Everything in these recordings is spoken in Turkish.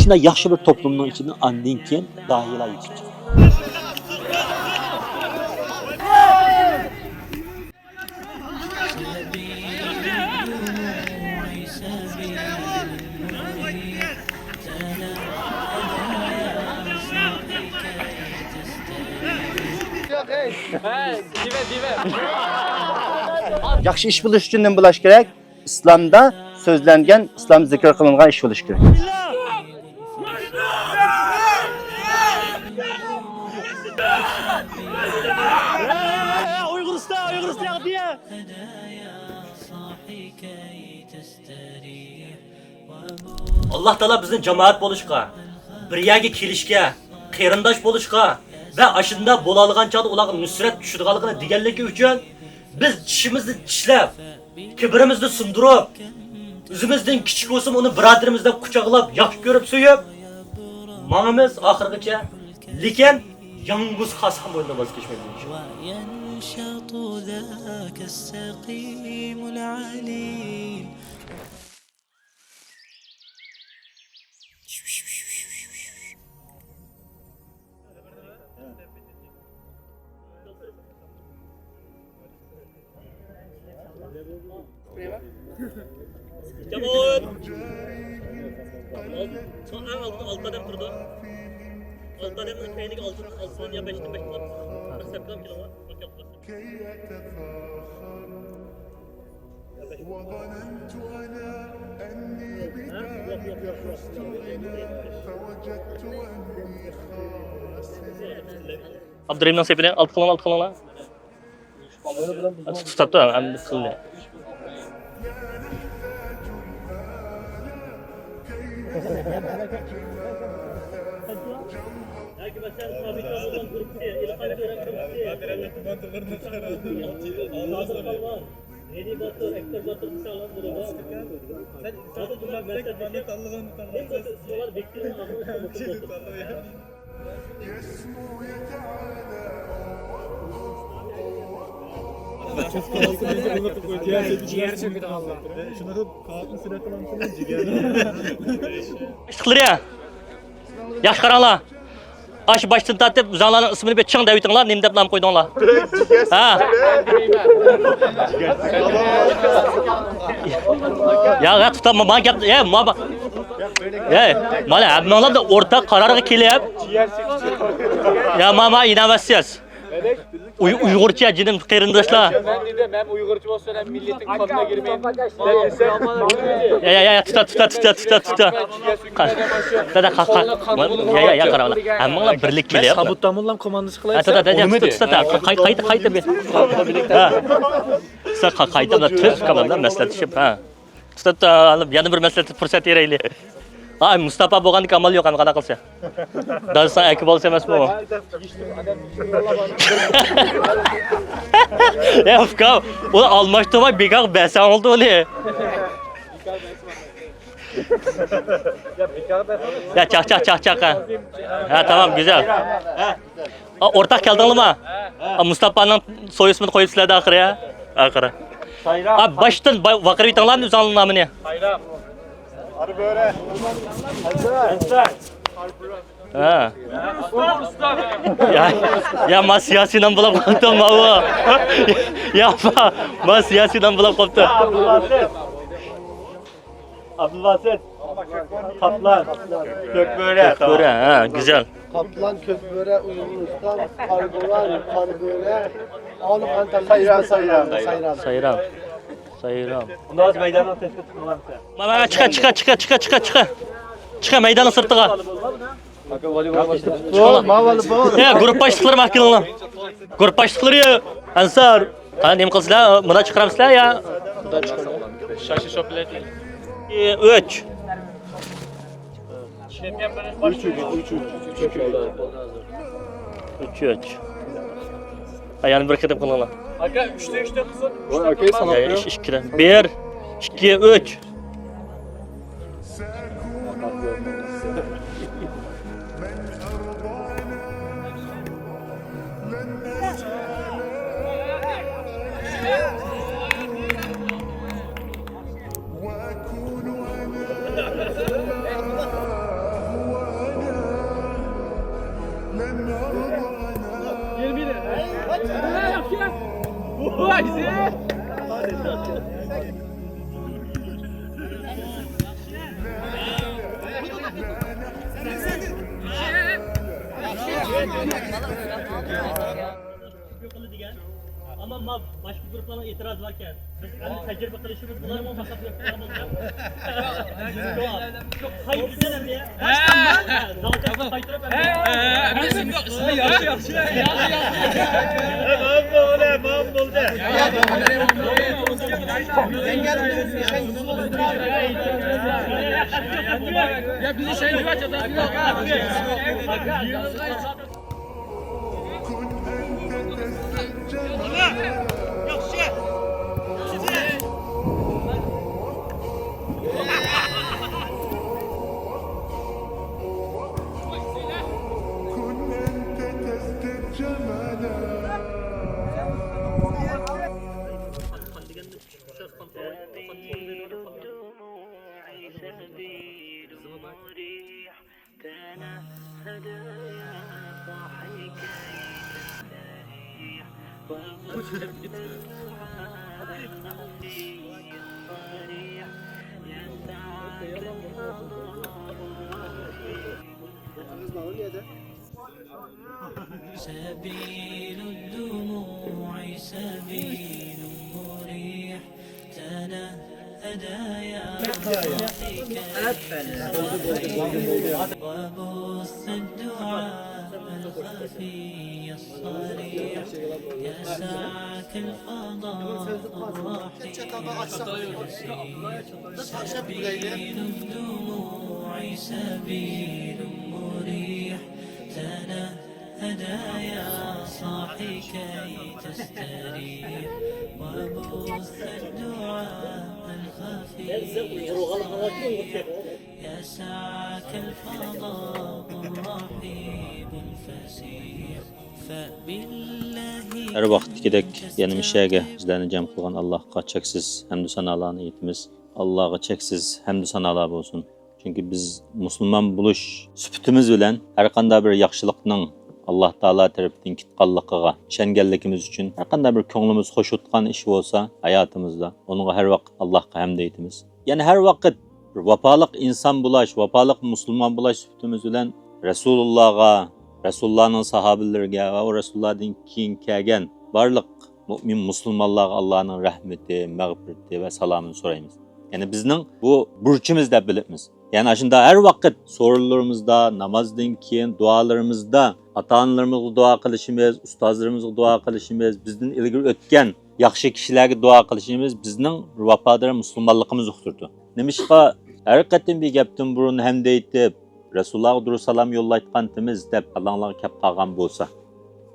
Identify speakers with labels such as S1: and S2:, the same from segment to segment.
S1: Şuna yaxşı bir toplumның içinden andan keyin dahiyeler yetişecek.
S2: Yaxşı iş bilish uchun nima bo'lish kerak? İslamda so'zlangan, islom zikr qilingan ish bo'lish kerak.
S1: Uyg'uriston diye. Allah Taala bizni jamoat bo'lishga, birga kelishga, qarindosh bo'lishga va ashunda bo'la olgan chaqda ularga nusrat tushirganligini deganligi uchun biz tishimizni tishlab, kibrimizni sindirib, o'zimizdan kichik bo'lsin uni birodarimizdan quchoqlab, yaxshi ko'rib suyib, ma'nimiz oxirigacha, lekin yolg'iz qasam bo'ynida voz kechmaydi. Jamoat. Son alt qadam turdi. Alt qadamning kayniga oltidan ya 5dan 5 qilib. Hisoblam kilolar. وظننت أنا أني بك فوجدت أني خاسر. Abdurrahim'den sepine alt kılana. Tuttı hem kıldı. Yeni batır, ekter batır misalan durumu. Sen sadece bunlar mesela bana tanıdığın sorular bekliyorum. Ciğer çöküdü Allah. Şuna da kağıtlı silah kılamışsın ciğer. Çıkılır ya. Yaş karanla. Aşı baştan tatip uzanların ismini bir çıng devitinler, nem dep nam koydunlar. Ha. Ya tutamam, bana gap, ya ma. Ya, mala abimler de ortak kararı kelip. Ya mama inanmazsınız. Uygurca cinim qarindoshlar.
S3: Ben dedim hem Uygurca olsa hem milletin kanına girmeyin.
S1: Ya tuta. Ya qarala. Hammalar birlik kelyapti.
S3: Sabuttamullam komandosi qilayapsiz.
S1: Qayta bir. Sa qayta tuz kamandan maslahatishib, ha. Tuta olib yana bir maslahat fursat beraylik. Ay Mustafa bo'lganda amal yo'q, qanaqa qilsa. Darsdan aytib bo'lsa emasmi bu? Ya fka, o almıştırma bekar besan oldu onu. Ya çak. Ha tamam güzel. Ortak geldin mi? Mustafa'nın soy ismini koyup silahı ahire. Abi baştan vakır bitanlar mı uzanın namını?
S3: Hayram.
S2: Arı böyle.
S1: Ha. Ya mas siyasinden bulap koptum baba. Ya mas siyasinden bulap koptum. Abdülbasit. Kaplan. Kökböre. Ha güzel.
S4: Kaplan, kökböre, Uygur'dan, kargolan, karböre, alıp Antalya,
S1: Sayıram.
S3: Bundan sonra meydandan tespit kılmam sen.
S1: Mama çıka meydanın sırtıga. Ya grup başlıkları mahkinalar. Grup başlıkları ya. Ansar. Kana neyim kılsılar? Buna çıkaramsılar ya.
S3: Şaşı şoplet.
S1: 3. 3. Ayağını bir kıtıp kılalım.
S3: Aga 3'te kızım.
S2: Okey sana.
S1: Ya iş 1, 2, 3. Ama başka gruplara itiraz varken biz onu tecrübe kılışımız bunları mı fakat yapmamız çok hayır güzel ya. Zaten kayıtırıp
S3: Bizim yok. Yaxşı. Ya bizi şey gibi açacak.
S5: سبيل الدموع سبيل مريح تنهدى يا صاحك وبث الدعاء الخفي الصريح يسعك الفضاء الرحيم سبيل الدموع سبيل مريح تنهدى يا صاحي كي تستريح وبث الدعاء الخفي يسعك الفضاء الرحيب الفسيح فبالله
S6: Her vaqtdagidek yana mishaga bizlarni jam qilgan Allohga cheksiz hamd sanolarni aytamiz. Allohga cheksiz hamd sanolar bo'lsin. Chunki biz musulmon bo'lish sifatimiz bilan har qanday bir yaxshilikning Alloh taolo tarafidan kitqanligiga ishonganligimiz uchun har qanday bir ko'nglimiz xush o'tgan ish bo'lsa hayotimizda unga har vaqt Allohga hamd aytamiz. Ya'ni har vaqt bir vafoliq inson bo'lish, vafoliq musulmon bo'lish sifatimiz bilan Rasulullohga, Rasulullohning sahobalariga va Rasulullohdan keyin kelgan barliq mu'min musulmonlarga Allohning rahmati, mag'firati va salomini so'raymiz. Yani bizning bu burchimiz deb bilamiz. Yani shunda har vaqt so'rovlarimizda, namozdan keyin duolarimizda ota-onalarimizga duo qilishimiz, ustozlarimizga duo qilishimiz, bizdan ilgari o'tgan yaxshi kishilarga duo qilishimiz bizning vafodor musulmonligimizni uqtirdi. Nimishqa har qatim bir gapdan burun hamda aytib, Rasulullohga durus salom yo'llayotganimiz deb Allohga kelib qolgan bo'lsa,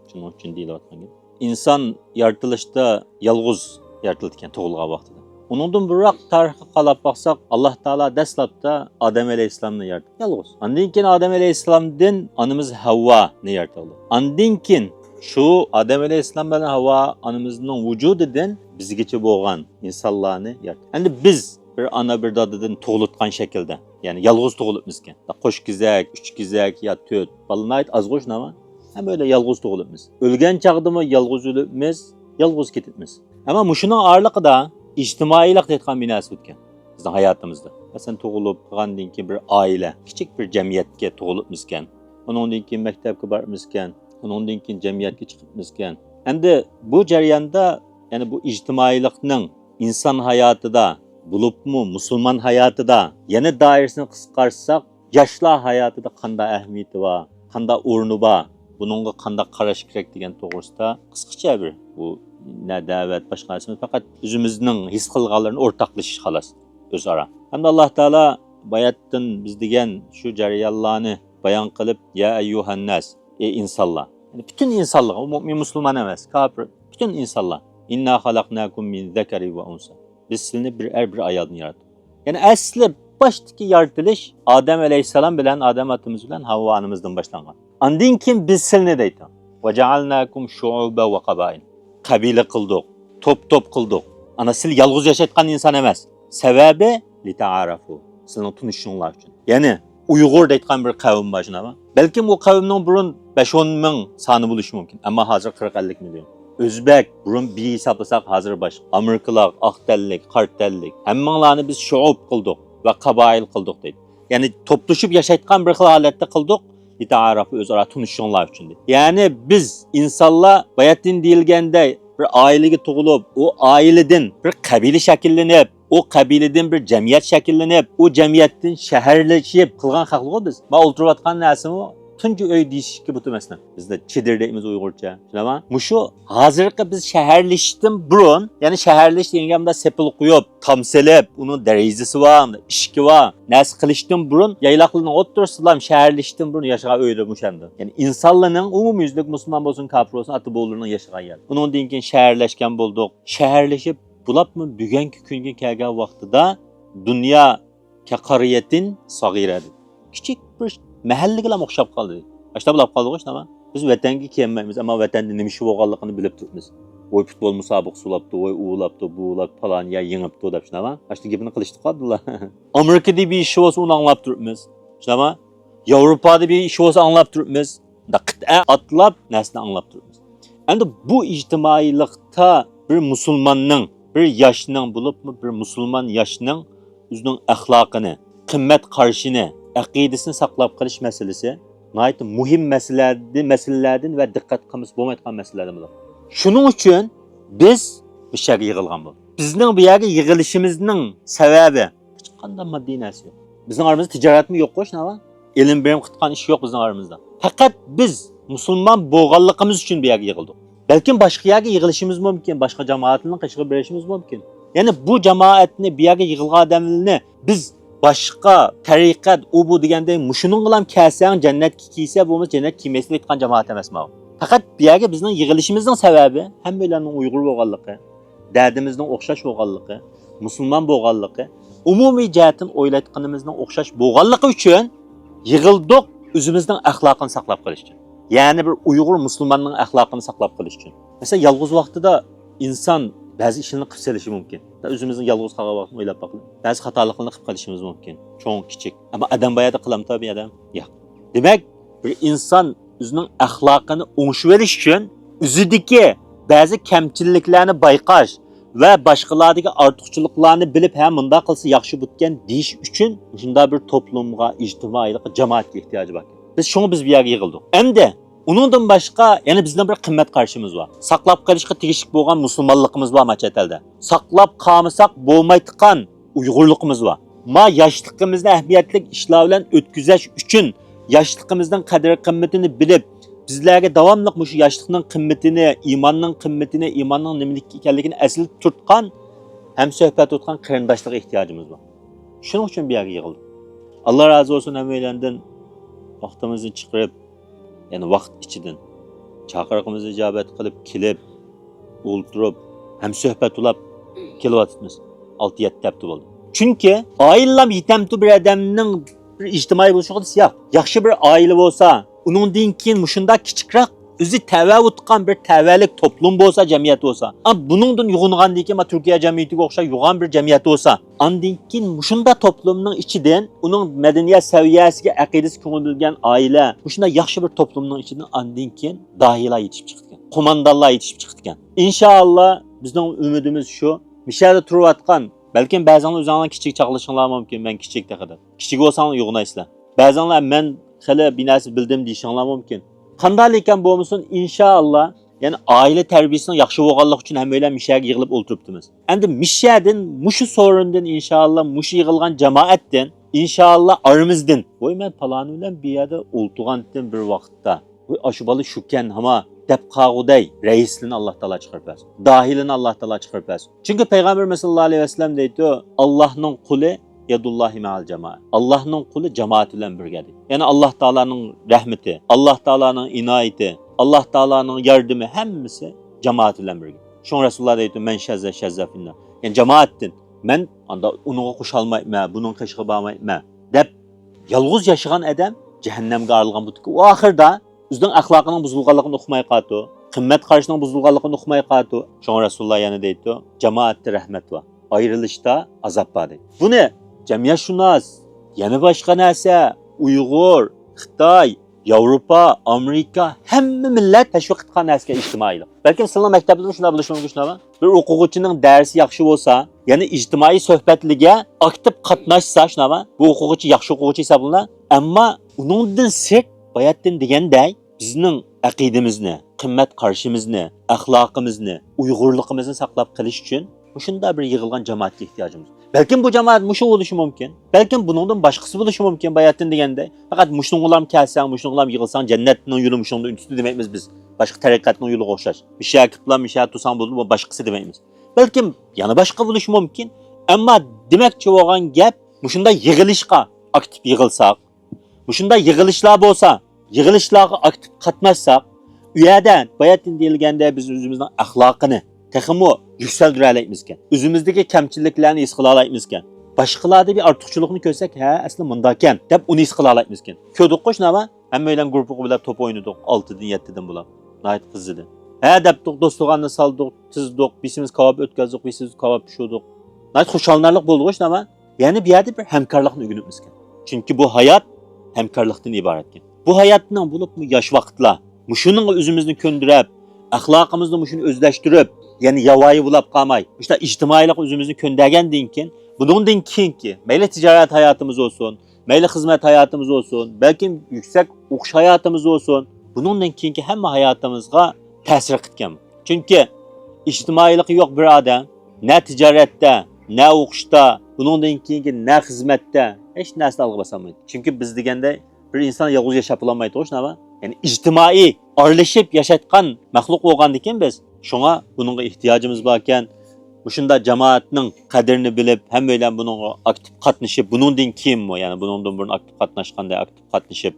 S6: shuning uchun deyilayotgan gap. İnson yaratilishda yolg'iz yaratilgan tug'ilgan vaqtida. Onundan bırak tarihe qalab baxsaq, Allah Taala dastlabda Adem Aleyhisselam'ni yaratdı. Yalğız. Ondan keyin Adem Aleyhisselam'dan anamız Havva'ni yaratdı. Ondan keyin şu Adem Aleyhisselam bilan Havva anamızning vujudidan bizgacha bo'lgan insonlarni yaratdi. Endi biz bir ana bir dadadan tug'ilgan shaklda, ya'ni yalg'iz tug'ilibmizkan. Qo'shkizak, uchkizak ya 4 balanayt azg'o'sh nama. Ham öyle yalg'iz tug'ilibmiz. O'lgan chaqdimi yalg'iz o'libmiz, yalg'iz ketibmiz. Ama mushuning orliqida ijtimoiylik deydigan bir narsa o'tgan bizning hayotimizda. Masalan, tug'ilib qolgandan keyin bir oila, kichik bir jamiyatga tug'ilibmizkan. Undan keyin maktabga boribmizkan, undan keyin jamiyatga chiqibmizkan. Endi bu jarayonda, ya'ni bu ijtimoiylikning inson hayotida, bo'libmi musulmon hayotida yana doirasini qisqartsak, yoshlar hayotida qanday ahamiyati bor, qanday o'rni bor, buningga qanday qarash kerak degan to'g'risida qisqacha bir bu ne davet başkasımız fakat özümüzün his kılganlarını ortaklaşış halas özara. Hem de Allah Teala bayattan biz degen şu jarayonlarni bayan kılıp ya eyyuhan nas ey insanlar. Yani bütün insanlar, o mümin Müslüman emas, kafir, bütün insanlar. İnna halaknakum min zekeri ve unsa. Biz sizni bir ayadını yarattık. Yani asli baştaki yaratılış Adem Aleyhisselam bilen Adem atımız bilen Havva anımızdan başlangan. Andin kim biz sizni deydi. Ve cealnakum şu'uba ve kabail. Kabile kıldık, top kıldık. Ana sil yalğız yaşayotgan insan emas. Sebebi li ta'arafu. Sizning tunishinglar uchun. Yani Uyghur deydigan bir qavm var şuna. Belki bu qavmning burun 5-10 ming soni bo'lishi mumkin, ammo hozir 40-50 million. O'zbek burun bir hisoblasak hozir boshqa. Amerikalar, oqtanlik, qortanlik, hammanglarni biz shuub qildik va qaboil qildik deydi. Ya'ni to'plashib yashayotgan bir xil holatda qildik. İta'arafu o'zaro tunishishinglar uchun deydi. Ya'ni biz insonlar bayatdan deyilganda bir oilaga tug'ilib, o oiladan bir qabila shakllanib, o qabiladan bir jamiyat shakllanib, o jamiyatdan shaharlashib qilgan xalqlar biz. Ma o'ltirayotgan narsani tunji uy deyishga butamasdan. Bizda chedir deymiz Uyg'urcha. Tushunami? Mushu hozirgi biz shaharlashishdan burun, ya'ni shaharlash deganda sepil qo'yib, tamselib, uni darajasi bor, ishki bor, nas qilishdan burun yayloqlarning o'ttirishlar shaharlashishdan burun yashagan uylar mushanda. Ya'ni insonlarning umumyuzlik musulmon bo'lsin, kafir bo'lsin, ati-bo'g'larning yashagan yer. Undan keyin shaharlashgan bo'ldik. Shaharlashib bulapmı bugungi kunga kelgan vaqtida dunyo kaqariyatin sag'iradi. Kichik bir mahallaga ham o'xshab qoldi. Ashta bo'lib qoldik shunami? Biz vatanga kelmaymiz, ammo vatanda nima ish bo'lganligini bilib turibmiz. Voy futbol musobaqasi bo'libdi, voy uulabdi, buulab falan ya yengibdi deb shunami? Ashta gapini qilishdi qoldilar. Amerikada bir ish bo'lsa uni anglab turibmiz. Shunami? Yevropada bir ish bo'lsa anglab turibmiz. Qit'a atlab narsani anglab turibmiz. Endi bu ijtimoiylikda bir musulmonning, bir yoshning bo'libmi, bir musulmon yoshning o'zining axloqini, qimmat qarashini, aqidasini saqlab qolish masalasi nihoyat muhim masalalardan va diqqat qilmasa bo'lmaydigan masalalardan bo'ladi. Shuning uchun biz bu yerga yig'ilgan bo'ldik. Bizning bu yerga yig'ilishimizning sababi hech qanday moddiy narsa yo'q. Bizning aramizda tijoratmi yo'q qo'shnava? Ilm bilim qilgan ish yo'q bizning aramizda. Faqat biz musulmon bo'lganligimiz uchun bu yerga yig'ildik. Balkim boshqa yerga yig'ilishimiz mumkin, boshqa jamoatlarning qishg'i berishimiz mumkin. Ya'ni bu jamoatni bu yerga yig'ilgan odamlarni biz boshqa tariqat u bu deganda mushuning bilan kelsang jannatga kiysa bo'lmas jannat kiymasa aytgan jamoat emasmi? Faqat bu yerga bizning yig'ilishimizning sababi hammalarning Uyg'ur bo'lganligi, dardimizning o'xshash bo'lganligi, musulmon bo'lganligi, umumiy jihatdan o'ylayotganimizning o'xshash bo'lganligi uchun yig'ildik o'zimizning axloqini saqlab qolish uchun. Ya'ni bir Uyg'ur musulmonning axloqini saqlab qolish uchun. Mesela yolg'iz vaqtida inson ba'zi ishlarni qilib selishi mumkin. O'zimizning yolg'iz qolgan vaqtni o'ylab boqing. Ba'zi xatoliklarni qilib qolishimiz mumkin. Cho'ng, kichik. Ammo odam bayada qilamdi tabiiy odam. Yo'q. Demak, bir inson o'zining axloqini o'ngishib olish uchun o'zidagi ba'zi kamchiliklarni bayqash va boshqalardagi ortiqchiliklarni bilib, ha bunda qilsa yaxshi bo'lgan deyish uchun shunday bir to'plumga, ijtimoiylikqa, jamoatga ehtiyoji bor. Biz bu yerga yig'ildik. Endi uningdan boshqa yana bizning bir qimmat qarashimiz bor. Saqlab qolishga tegishli bo'lgan musulmonligimiz bor machatalda. Saqlab qolmasak bo'lmaydigan Uyg'urligimiz bor. Ma yoshligimizni ahamiyatli ishlar bilan o'tkazish uchun yoshligimizning qadr-qimmatini bilib, bizlarga davomli shu yoshlikning qimmatini, iymonning nimalik ekanligini asl tutgan, ham suhbat o'tgan qarindoshlik ehtiyojimiz bor. Shuning uchun bu yerga yig'ildik. Alloh razı olsun hammalardan vaqtimizni chiqarib, ya'ni vaqt ichidan chaqiriqimizni ijobat qilib, kelib, o'ltirib, ham suhbat ulab kelyapmiz. 6-7 hafta bo'ldi. Chunki oilam yetamtu bir odamning bir ijtimoiy bo'lishig'isi yo'q. Yaxshi bir oila bo'lsa, uningdan keyin mushunda kichikroq o'zi tava o'tgan bir tavallik to'plum bo'lsa, jamiyat bo'lsa, buningdan yuğungandan keyin Turkiya jamiyatiga o'xshab yuğan bir jamiyat bo'lsa, andan keyin mushunda to'plumning ichidan uning madaniyat saviyasiga, aqidasi ko'ngilgan oila, mushunda yaxshi bir to'plumning ichidan andan keyin dohilar yetishib chiqdi. Qo'mondonlar yetishib chiqdi. Inshaalloh bizning umidimiz shu. Mishada turayotgan, balkim ba'zanlar o'zingizlar kichik chaqlashinglar mumkin, men kichik taqada. Kichik bo'lsanglar yo'g'inaysizlar. Ba'zanlar men hali binasi bildim deyishinglar mumkin. Qanday ekan bo'lmasin inshaalloh, ya'ni oila tarbiyasining yaxshi bo'lganligi uchun hammalar mishaga yig'ilib o'ltiribdimiz. Endi mishadan, mushu so'rindan inshaalloh, mushu yig'ilgan jamoatdan, inshaalloh aramizdan, voy men paloni bilan bu yerda o'ltirgandan bir vaqtda, voy ashu bola shukan hama deb qag'uday raislini Alloh taolo chiqarib bersin. Dahilini Alloh taolo chiqarib bersin. Chunki payg'ambar sollallohu alayhi vasallam deydi, Allohning quli yadullohi ma'al jamoat. Allohning quli jamoat bilan birga. Ya'ni Alloh taolaning rahmati, Alloh taolaning inoyati, Alloh taolaning yordami hammasi jamoat bilan birga. Shun Rasululloh deydi, men shazza finna. Ya'ni jamoatdan men anda unga qo'shalmayman, buning qishg'i bormayman deb yolg'iz yashagan odam jahannamga arilgan bo'ldi. U oxirda o'zining axloqining buzilganligini o'qimay qoldi. Qimmat qarashining buzilganligini o'qimay qoldi. Shun Rasululloh yana deydi, jamoatda rahmat va ayrılışda azap bor deydi. Buni jamiyatshunos, yana boshqa narsa, Uyg'ur, Xitoy, Yevropa, Amerika, hamma millat tashviq etgan narsaga ijtimoiylik. Balkim sizlar maktabda shunday bo'lishi mumkin shunday. Bir o'quvchining darsi yaxshi bo'lsa, ya'ni ijtimoiy suhbatliga aktiv qatnashsa shunday, bu o'quvchi yaxshi o'quvchi hisoblanadi. Ammo uningdan sirt bayatdan deganday bizning aqidamizni, qimmat qarashimizni, axloqimizni, uyg'urligimizni saqlab qolish uchun shunda bir yig'ilgan jamoatga ehtiyojimiz. Balkim bu jamoat mushu bo'lishi mumkin. Balkim buningdan boshqasi bo'lishi mumkin bayatdan deganday. Faqat mushunlarga kelsang, mushunlarga yig'ilsang jannatning yo'li mushunda unutdi demaymiz biz. Boshqa tariqatning yo'liga o'xshash. Mishakiblar misha tusan bo'ldi, bu boshqasi demaymiz. Balkim yana boshqa bo'lishi mumkin. Ammo demakchi bo'lgan gap mushunda yig'ilishga aktiv yig'ilsak, mushunda yig'ilishlar bo'lsa, yig'ilishlarga aktiv qatnashsak, u yerda bayatdan deyilganda biz o'zimizning axloqini texmo yükseltire alayimizken, özümüzdeki kamchiliklarni his qila alayimizken, boshqalarda bir ortiqchilikni ko'rsak, ha, asli mundakan deb uni his qila alayimizken. Ko'rdik qo'shnama, hammalar guruhi bilan top o'ynadik, 6dan 7dan bo'lib. Nayt qizidi. Ha, debdik, do'stlarni saldik, tizdik, bisimiz kebab o'tkazdik, bisimiz kebab pishirdik. Nayt xushallarlik bo'ldi qo'shnama. Ya'ni bu yerda bir hamkorlikni o'rganibmizken. Chunki bu hayot hamkorlikdan iboratkan. Bu hayotning bo'libmi yosh vaqtlar, mushuning o'zimizni ko'ndirib, axloqimizni mushuni o'zlashtirib, ya'ni yavoyi bo'lib qolmay, işte ijtimoiylik o'zimizni ko'ndagandan keyin, bundan keyinki, mayli tijorat hayotimiz bo'lsin, mayli xizmat hayotimiz bo'lsin, balki yuksak o'qish hayotimiz bo'lsin, bundan keyinki hamma hayotimizga ta'sir qilgan. Chunki ijtimoiylik yo'q bir odam, na tijoratda, na o'qishda, bundan keyinki na xizmatda hech narsa olib basamaydi. Chunki biz deganda bir inson yolg'iz yashab olmaydi, o'shnama. Ya'ni ijtimoiy aralashib yashayotgan maxluq bo'lgandan keyin biz şuna bununla ihtiyacımız varken, şunda cemaatinin kaderini bilip, hem böyle bununla aktif katlaşıp, bunundan kim mi? Yani bunundan bunun aktif katlaşkan da aktif katlaşıp,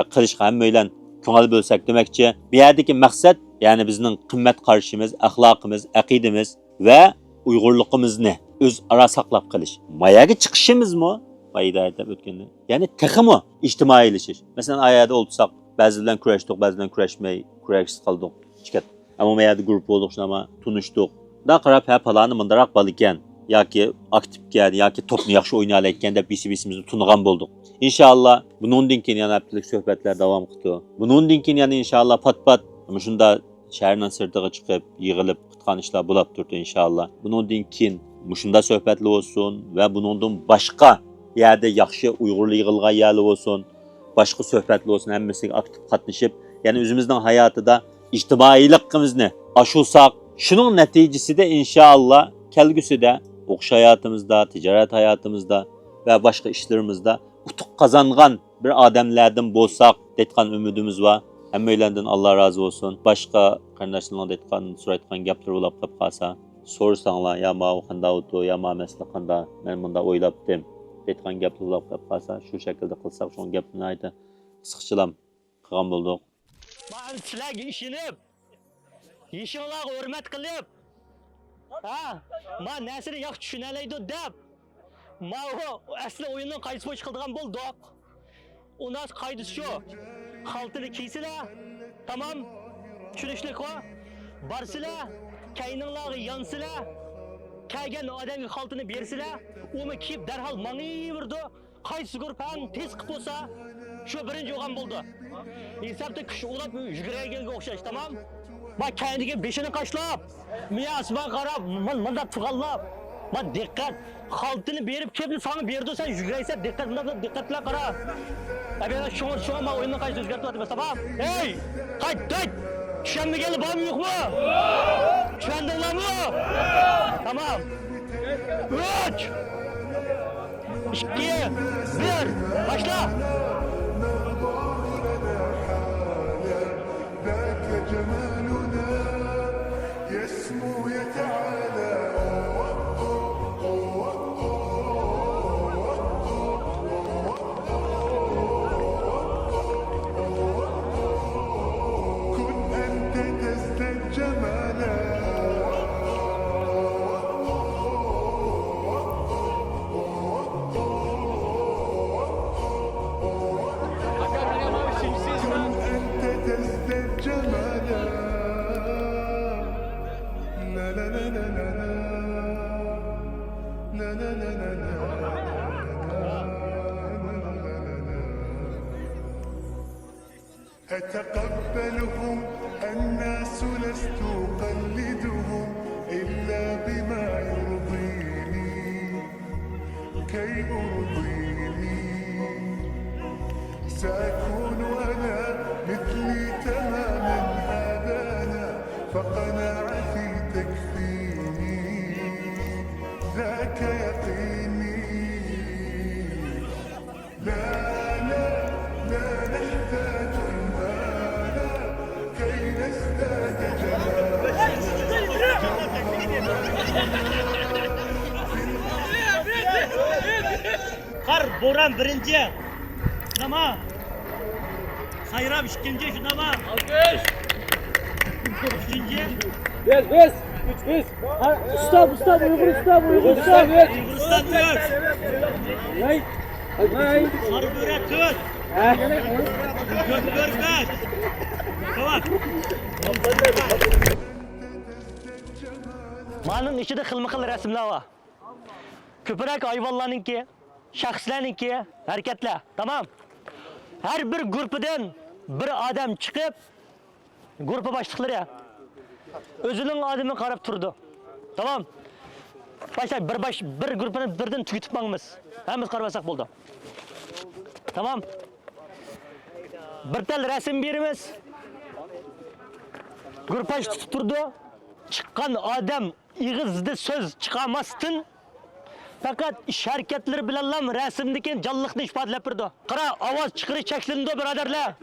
S6: kılışka hem böyle köngel bölsek demekçi. Bir yerdeki maksat, yani bizim kıymet karşımız, ahlakımız, akidemiz ve uygurluğumuz ne? Öz ara saklap kılış. Mayaga çıkışımız mı? Bayıda ötkende. Yani tek mi? İçtimaileşiş. Mesela ayada olursak, bazılarından küreştik, bazılarından küreşsiz kaldık. Çıkat. Ama meyada grup olduk ama tunuştuk. Da qarab ha palanı mındarak balıken, ya ki aktifken, ya ki topni yaxşı oynayalayken de bisimizni tunugan bulduk. İnşallah bunun dinkin yana haftalık söhbetler devam kıtı. Bunun dinkin yana inşallah pat şunda şehirden sırtığa çıkıp, yığılıp, kıtkan işler bulap durdu inşallah. Bunun dinkin şunda söhbetli olsun ve bunun başka yerde yaxşı Uygurlu yığılgan yerli olsun, başka söhbetli olsun, hemmesi aktif katlaşıp, yani özümüzden hayatı da İçtimailikimizni aşılsak, şunun neticesi de inşallah kelgüsü de o'qish hayatımızda, ticaret hayatımızda ve başka işlerimizde utuq kazangan bir adamlardan bo'lsak, deyotgan umidimiz var. Hammalardan Allah razı olsun. Başka qarindoshlaring deyotgan, so'rayotgan gaplar bo'lib qolib qolsa, so'rasanglar, ya ma qanday o'tdi, ya ma masala qanday, men bunda o'ylabdim. Deyotgan gaplar bo'lib qolib qolsa, shu shaklda qilsak, shu gapni aytib, qisqachalam qilgan bo'ldik.
S1: Ben sizlarga ishinib, ishinglarga hurmat qilib, men narsani yaxshi tushunalaydi deb, men asli o'yinning qaysi bo'yicha qildigan bo'ldik. Unas qoidasi shu. Xaltini kiysizlar, tamam? Tushunishlik va barsizlar, kayninglarga yansizlar, kelgan odamga xaltini bersizlar, uni kiyib darhol mangiyverdi. Qaysi guruhdan tez qilib bo'lsa, shu birinchi o'g'an bo'ldi. Hesabda kuch ulab yuguraganga o'xshash, tamam? Bak kendiga beshini qashlab, miyasiga qarab, manda tuğallab. Bak diqqat, xaltini berib kelib sana berdi, sen yuguraysan, diqqat bilan qara. Agar shunga men o'yinni qayta o'zgartirib, tamam? Hey! Qayt! Tushunmaganlar bormi yo'qmi? Tushundinglarmi? Tamam. 3 2 1 başla.
S7: أتقبلهم الناس لست أقلدهم إلا بما يرضيني كي أرضيني سأكون أنا مثلي تماما هذا أنا فقناعتي تكفيني ذاك يقيني لا لا لا نحتاج المال كي نزداد
S1: Kar, Boran birinci. Tamam. Sayrab ikinci, şu tamam.
S3: Alkış.
S1: Üçüncü.
S3: Biz. Usta, Uygur usta.
S1: Hindistan dört. Sarı börek dört. Köpür beş. Tamam. Manın içinde xilma-xil resimler var. Köpürek hayvanlarınki, şahslarınki, hareketler. Tamam. Her bir grupdan bir adam çıkıp, grupa başlıkları özünün adamı qarab turdu. Tamam. Başla bir grupunu birden tüketip bakmamız. Hemiz qarabasak buldu. Tamam. Bir tel resim berimiz. Grupa tutib turdu. Çıkan adam ig'izda söz chiqamasdan fakat ish hareketlari bilan rasmdagi jonliqni ifodalab turdi. Qara, ovoz chiqarish cheklandi birodarlar.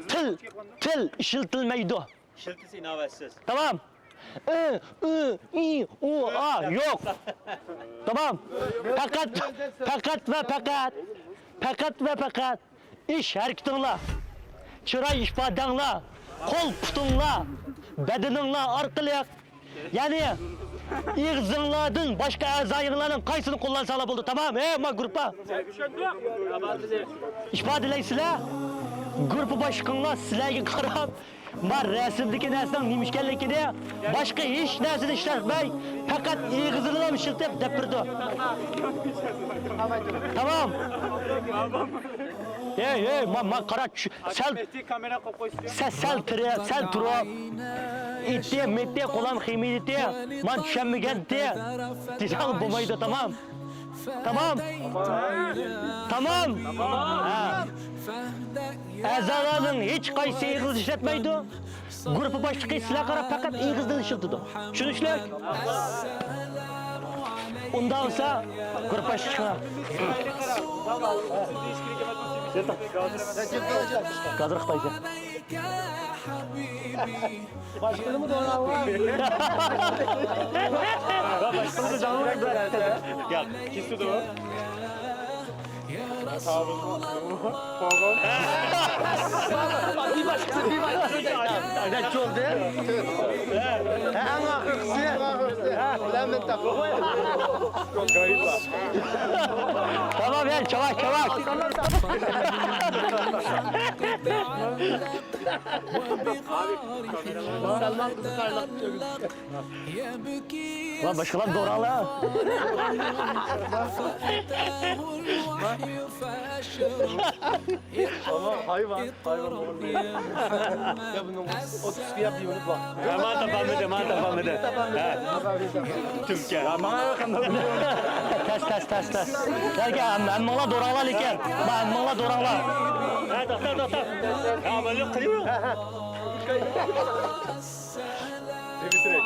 S1: Til ishiltilmaydi.
S6: İşiltisi inavatsiz.
S1: Tamam. A yok. Tamam. Fakat iş hareketinla, çıray ifadenla, kol putunla, bedeninla arkalık. Yani İğzinladın başka a'zoyinglarning qaysini qo'llansanglar bo'ldi, tamam? Ma gruppa. İfodalaysizlar. Gruppa boshliqinglar sizlarga qarab, men rasmdagi narsaning nima ekanligini, boshqa hech narsani ishlatmay, faqat ig'zini ishlatib deb turdi. Tamam. Man qara, sal turib, ittiye mettiye qo'lam qiymeti, man tushunmaganda, desang bo'lmaydi, tamam? Tamam. A'zolarning hech qaysi ig'iz ishlatmaydi. Gruppa boshlig'i sizlar qarab faqat ig'izdan ishlatadi. Tushunishlik? Undan olsa gruppa boshlig'i Kadir Xitoycha.
S4: Başkanı mı doğru var?
S1: Başkanı canlı
S6: Gel, kisi de o.
S1: Bir başkanı. Ne çok değil?
S4: En akıksı. Ulan ben takım.
S6: Çok garip var.
S1: Tamam ya, çavak.
S4: Salman kızı karlatıyor.
S1: Lan başkalar doğralı.
S4: Ama hayvan olur. Ya bunun 30 kıya bir unut bak.
S6: Man tapamıdı. Türkçe.
S1: Test. Derken emmala doğralı iken. Emmala doğralı.
S6: Doktor. Ya böyle kılıyor. Bitirek.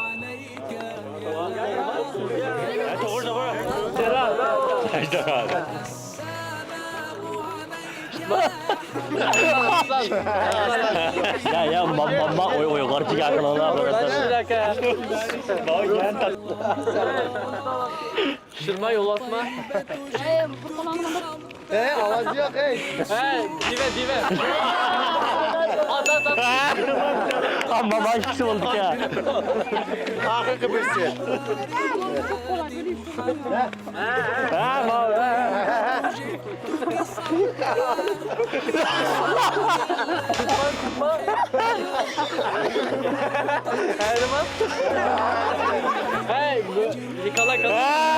S6: Doğru. Ejderha.
S1: Ya mamma oy garcı yakalalar.
S3: Şırma yol atma.
S4: Avazı yok
S3: Dive. At.
S1: Amma başkası olduk ya.
S4: Akı kıbrısı.
S3: Hey, yıkala.
S1: Güzel.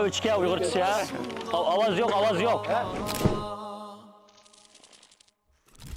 S1: Üçke Uygurçası ya. Avaz yok.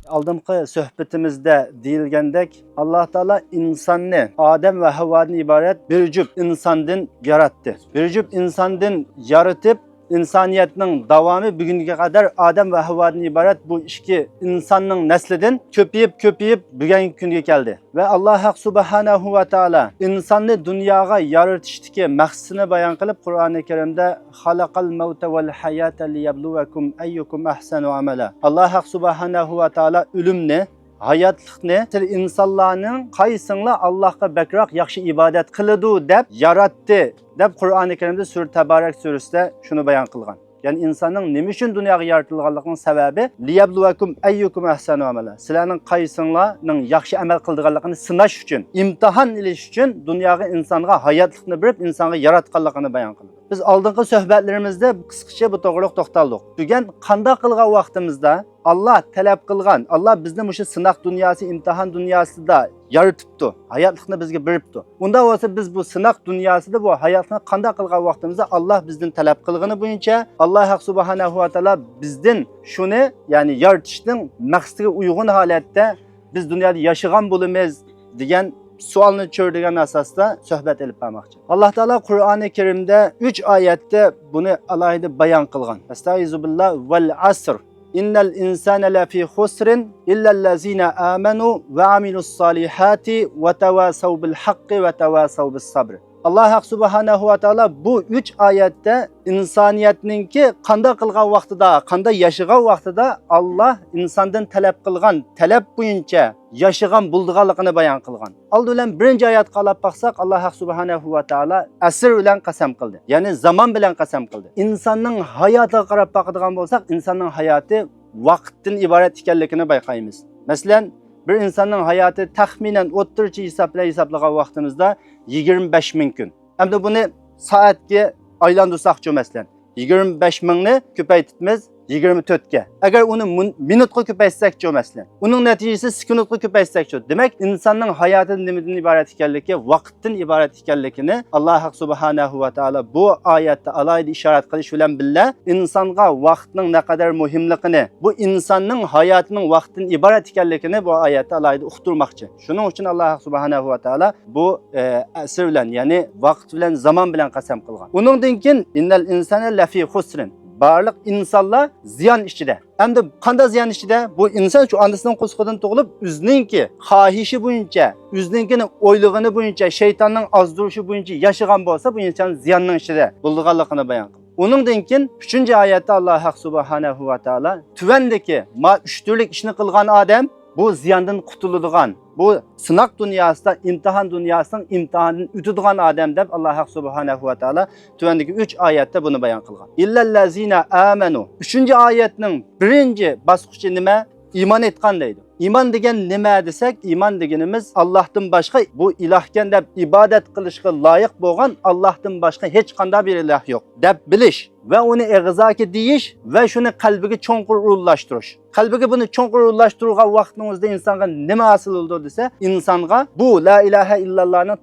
S2: Aldımkı söhbetimizde deyilgendek Allah Teala insanı Adem ve Havva'dan ibaret bir cüp insandan yarattı. Bir cüp insandan yaratıp insaniyetinin davamı bugünkü kadar Adem ve Havva'dan ibaret bu iki insanın neslinden köpeyip bugünkü günge geldi. Ve Allah Hak Subhanahu ve Teala insanı dünyaya yaratıştaki maksını bayan kılıp Kur'an-ı Kerim'de halakal mevte vel hayate liyebluvekum eyyukum ahsenu amela. Allah Hak Subhanahu ve Teala ölümni hayatlıqni insanlarning qaysinglar Allohga bakroq yaxshi ibodat qiladi deb yaratdi deb Qur'oni Karimda Sura Tabarak surasida shuni bayon qilgan. Ya'ni insonning nima uchun dunyoga yaratilganligining sababi liyabluvakum ayyukum ahsanu amala. Sizlarning qaysinglarning yaxshi amal qilganligini sinash uchun, imtihon ilish uchun dunyoga insonga hayotlikni berib, insonga yaratganligini bayon qildi. Biz oldingi suhbatlarimizda qisqacha bu to'g'riliq to'xtaldik. Bugun qanday qilgan vaqtimizda Allah talab qilgan, Allah bizni mushu sinoq dunyosi, imtihon dunyosida yaratibdi, hayotlikni bizga beribdi. Unda bo'lsa biz bu sinoq dunyosida bu hayotni qanday qilgan vaqtimizda Allah bizdan talab qilgani bo'yicha Allah Subhanahu va taolo bizdan shuni, ya'ni yaratishning maqsadiga uyg'un holatda biz dunyoda yashagan bo'lamiz degan sualni cho'rdigan asosda suhbat olib bormoqchi. Alloh taolo Qur'oni Karimda 3 oyatda buni alohida bayon qilgan. Astag'firullahi val asr. İnnel insane lafi khusrin illellezine amenu ve amilus salihati ve tevasav bil haqqi ve tevasav bis sabr. Allah Subhanahu ve Teala bu 3 ayette insaniyetninki qanday qilgan vaqtida, qanday yashagan vaqtida Allah insandan talab qilgan talab bo'yicha yashagan bo'lganligini bayon qilgan. Oldi bilan birinchi oyatga qarab baqsak Allah Subhanahu ve Teala asr bilan qasam qildi. Ya'ni zaman bilan qasam qildi. İnsanning hayotiga qarab baqadigan bo'lsak, insonning hayoti vaqtdan iborat ekanligini bayqaymiz. Masalan, bir insonning hayoti taxminan o'ttirchi hisoblagan vaqtimizda 25 ming kun. Hamda buni soatga aylantirsak-chi masalan, 25 mingni ko'paytiramiz 24 ga. Agar uni minutga ko'paytsak-chi masalan, uning natijasi sekundga ko'paytsak-chi. Demak, insonning hayoti nimadan iborat ekanligi, vaqtdan iborat ekanligini Alloh Subhanahu va taolo bu oyatda alohida ishorat qilish bilan birga insonga vaqtning naqadar muhimligini, bu insonning hayotining vaqtdan iborat ekanligini bu oyatda alohida uqtirmoqchi. Shuning uchun Alloh Subhanahu va taolo bu asr bilan, ya'ni vaqt bilan, zaman bilan qasam qilgan. Uningdan keyin innal insana lafi khusrin. Barliq insonlar ziyon ichida. Endi qanday ziyon ichida? Bu inson shu onasining qo'sqidan tug'ilib, o'zininki xohishi bo'yicha, o'zininkini o'ylig'ini bo'yicha, shaytonning ozdirishi bo'yicha yashagan bo'lsa, bu inson ziyonning ichida bo'lganligini bayon qildi. Uningdan keyin 3-oyatda Alloh Subhanahu va taolo tuvandagi ma 3 turlik ishni qilgan odam bu ziyondan qutuladigan, bu sinoq dunyosida, imtihon dunyosining imtihonidan o'tadigan odam deb Alloh Subhanahu va taolo tuvandagi 3 oyatda buni bayon qilgan. Illallazina amanu. 3-oyatning birinchi bosqichi nima? Iymon etgan deydi. Iymon degan nima desak, iymon deganimiz Allohdan boshqa bu ilohgan deb ibodat qilishga loyiq bo'lgan Allohdan boshqa hech qanday bir iloh yo'q deb bilish va uni ig'zoki deyish va shuni qalbiga cho'nqur urlashtirish. Qalbiga buni cho'nqur urlashtirgan vaqtingizda insonga nima hosil bo'ldi desa, insonga bu la ilaha illallohning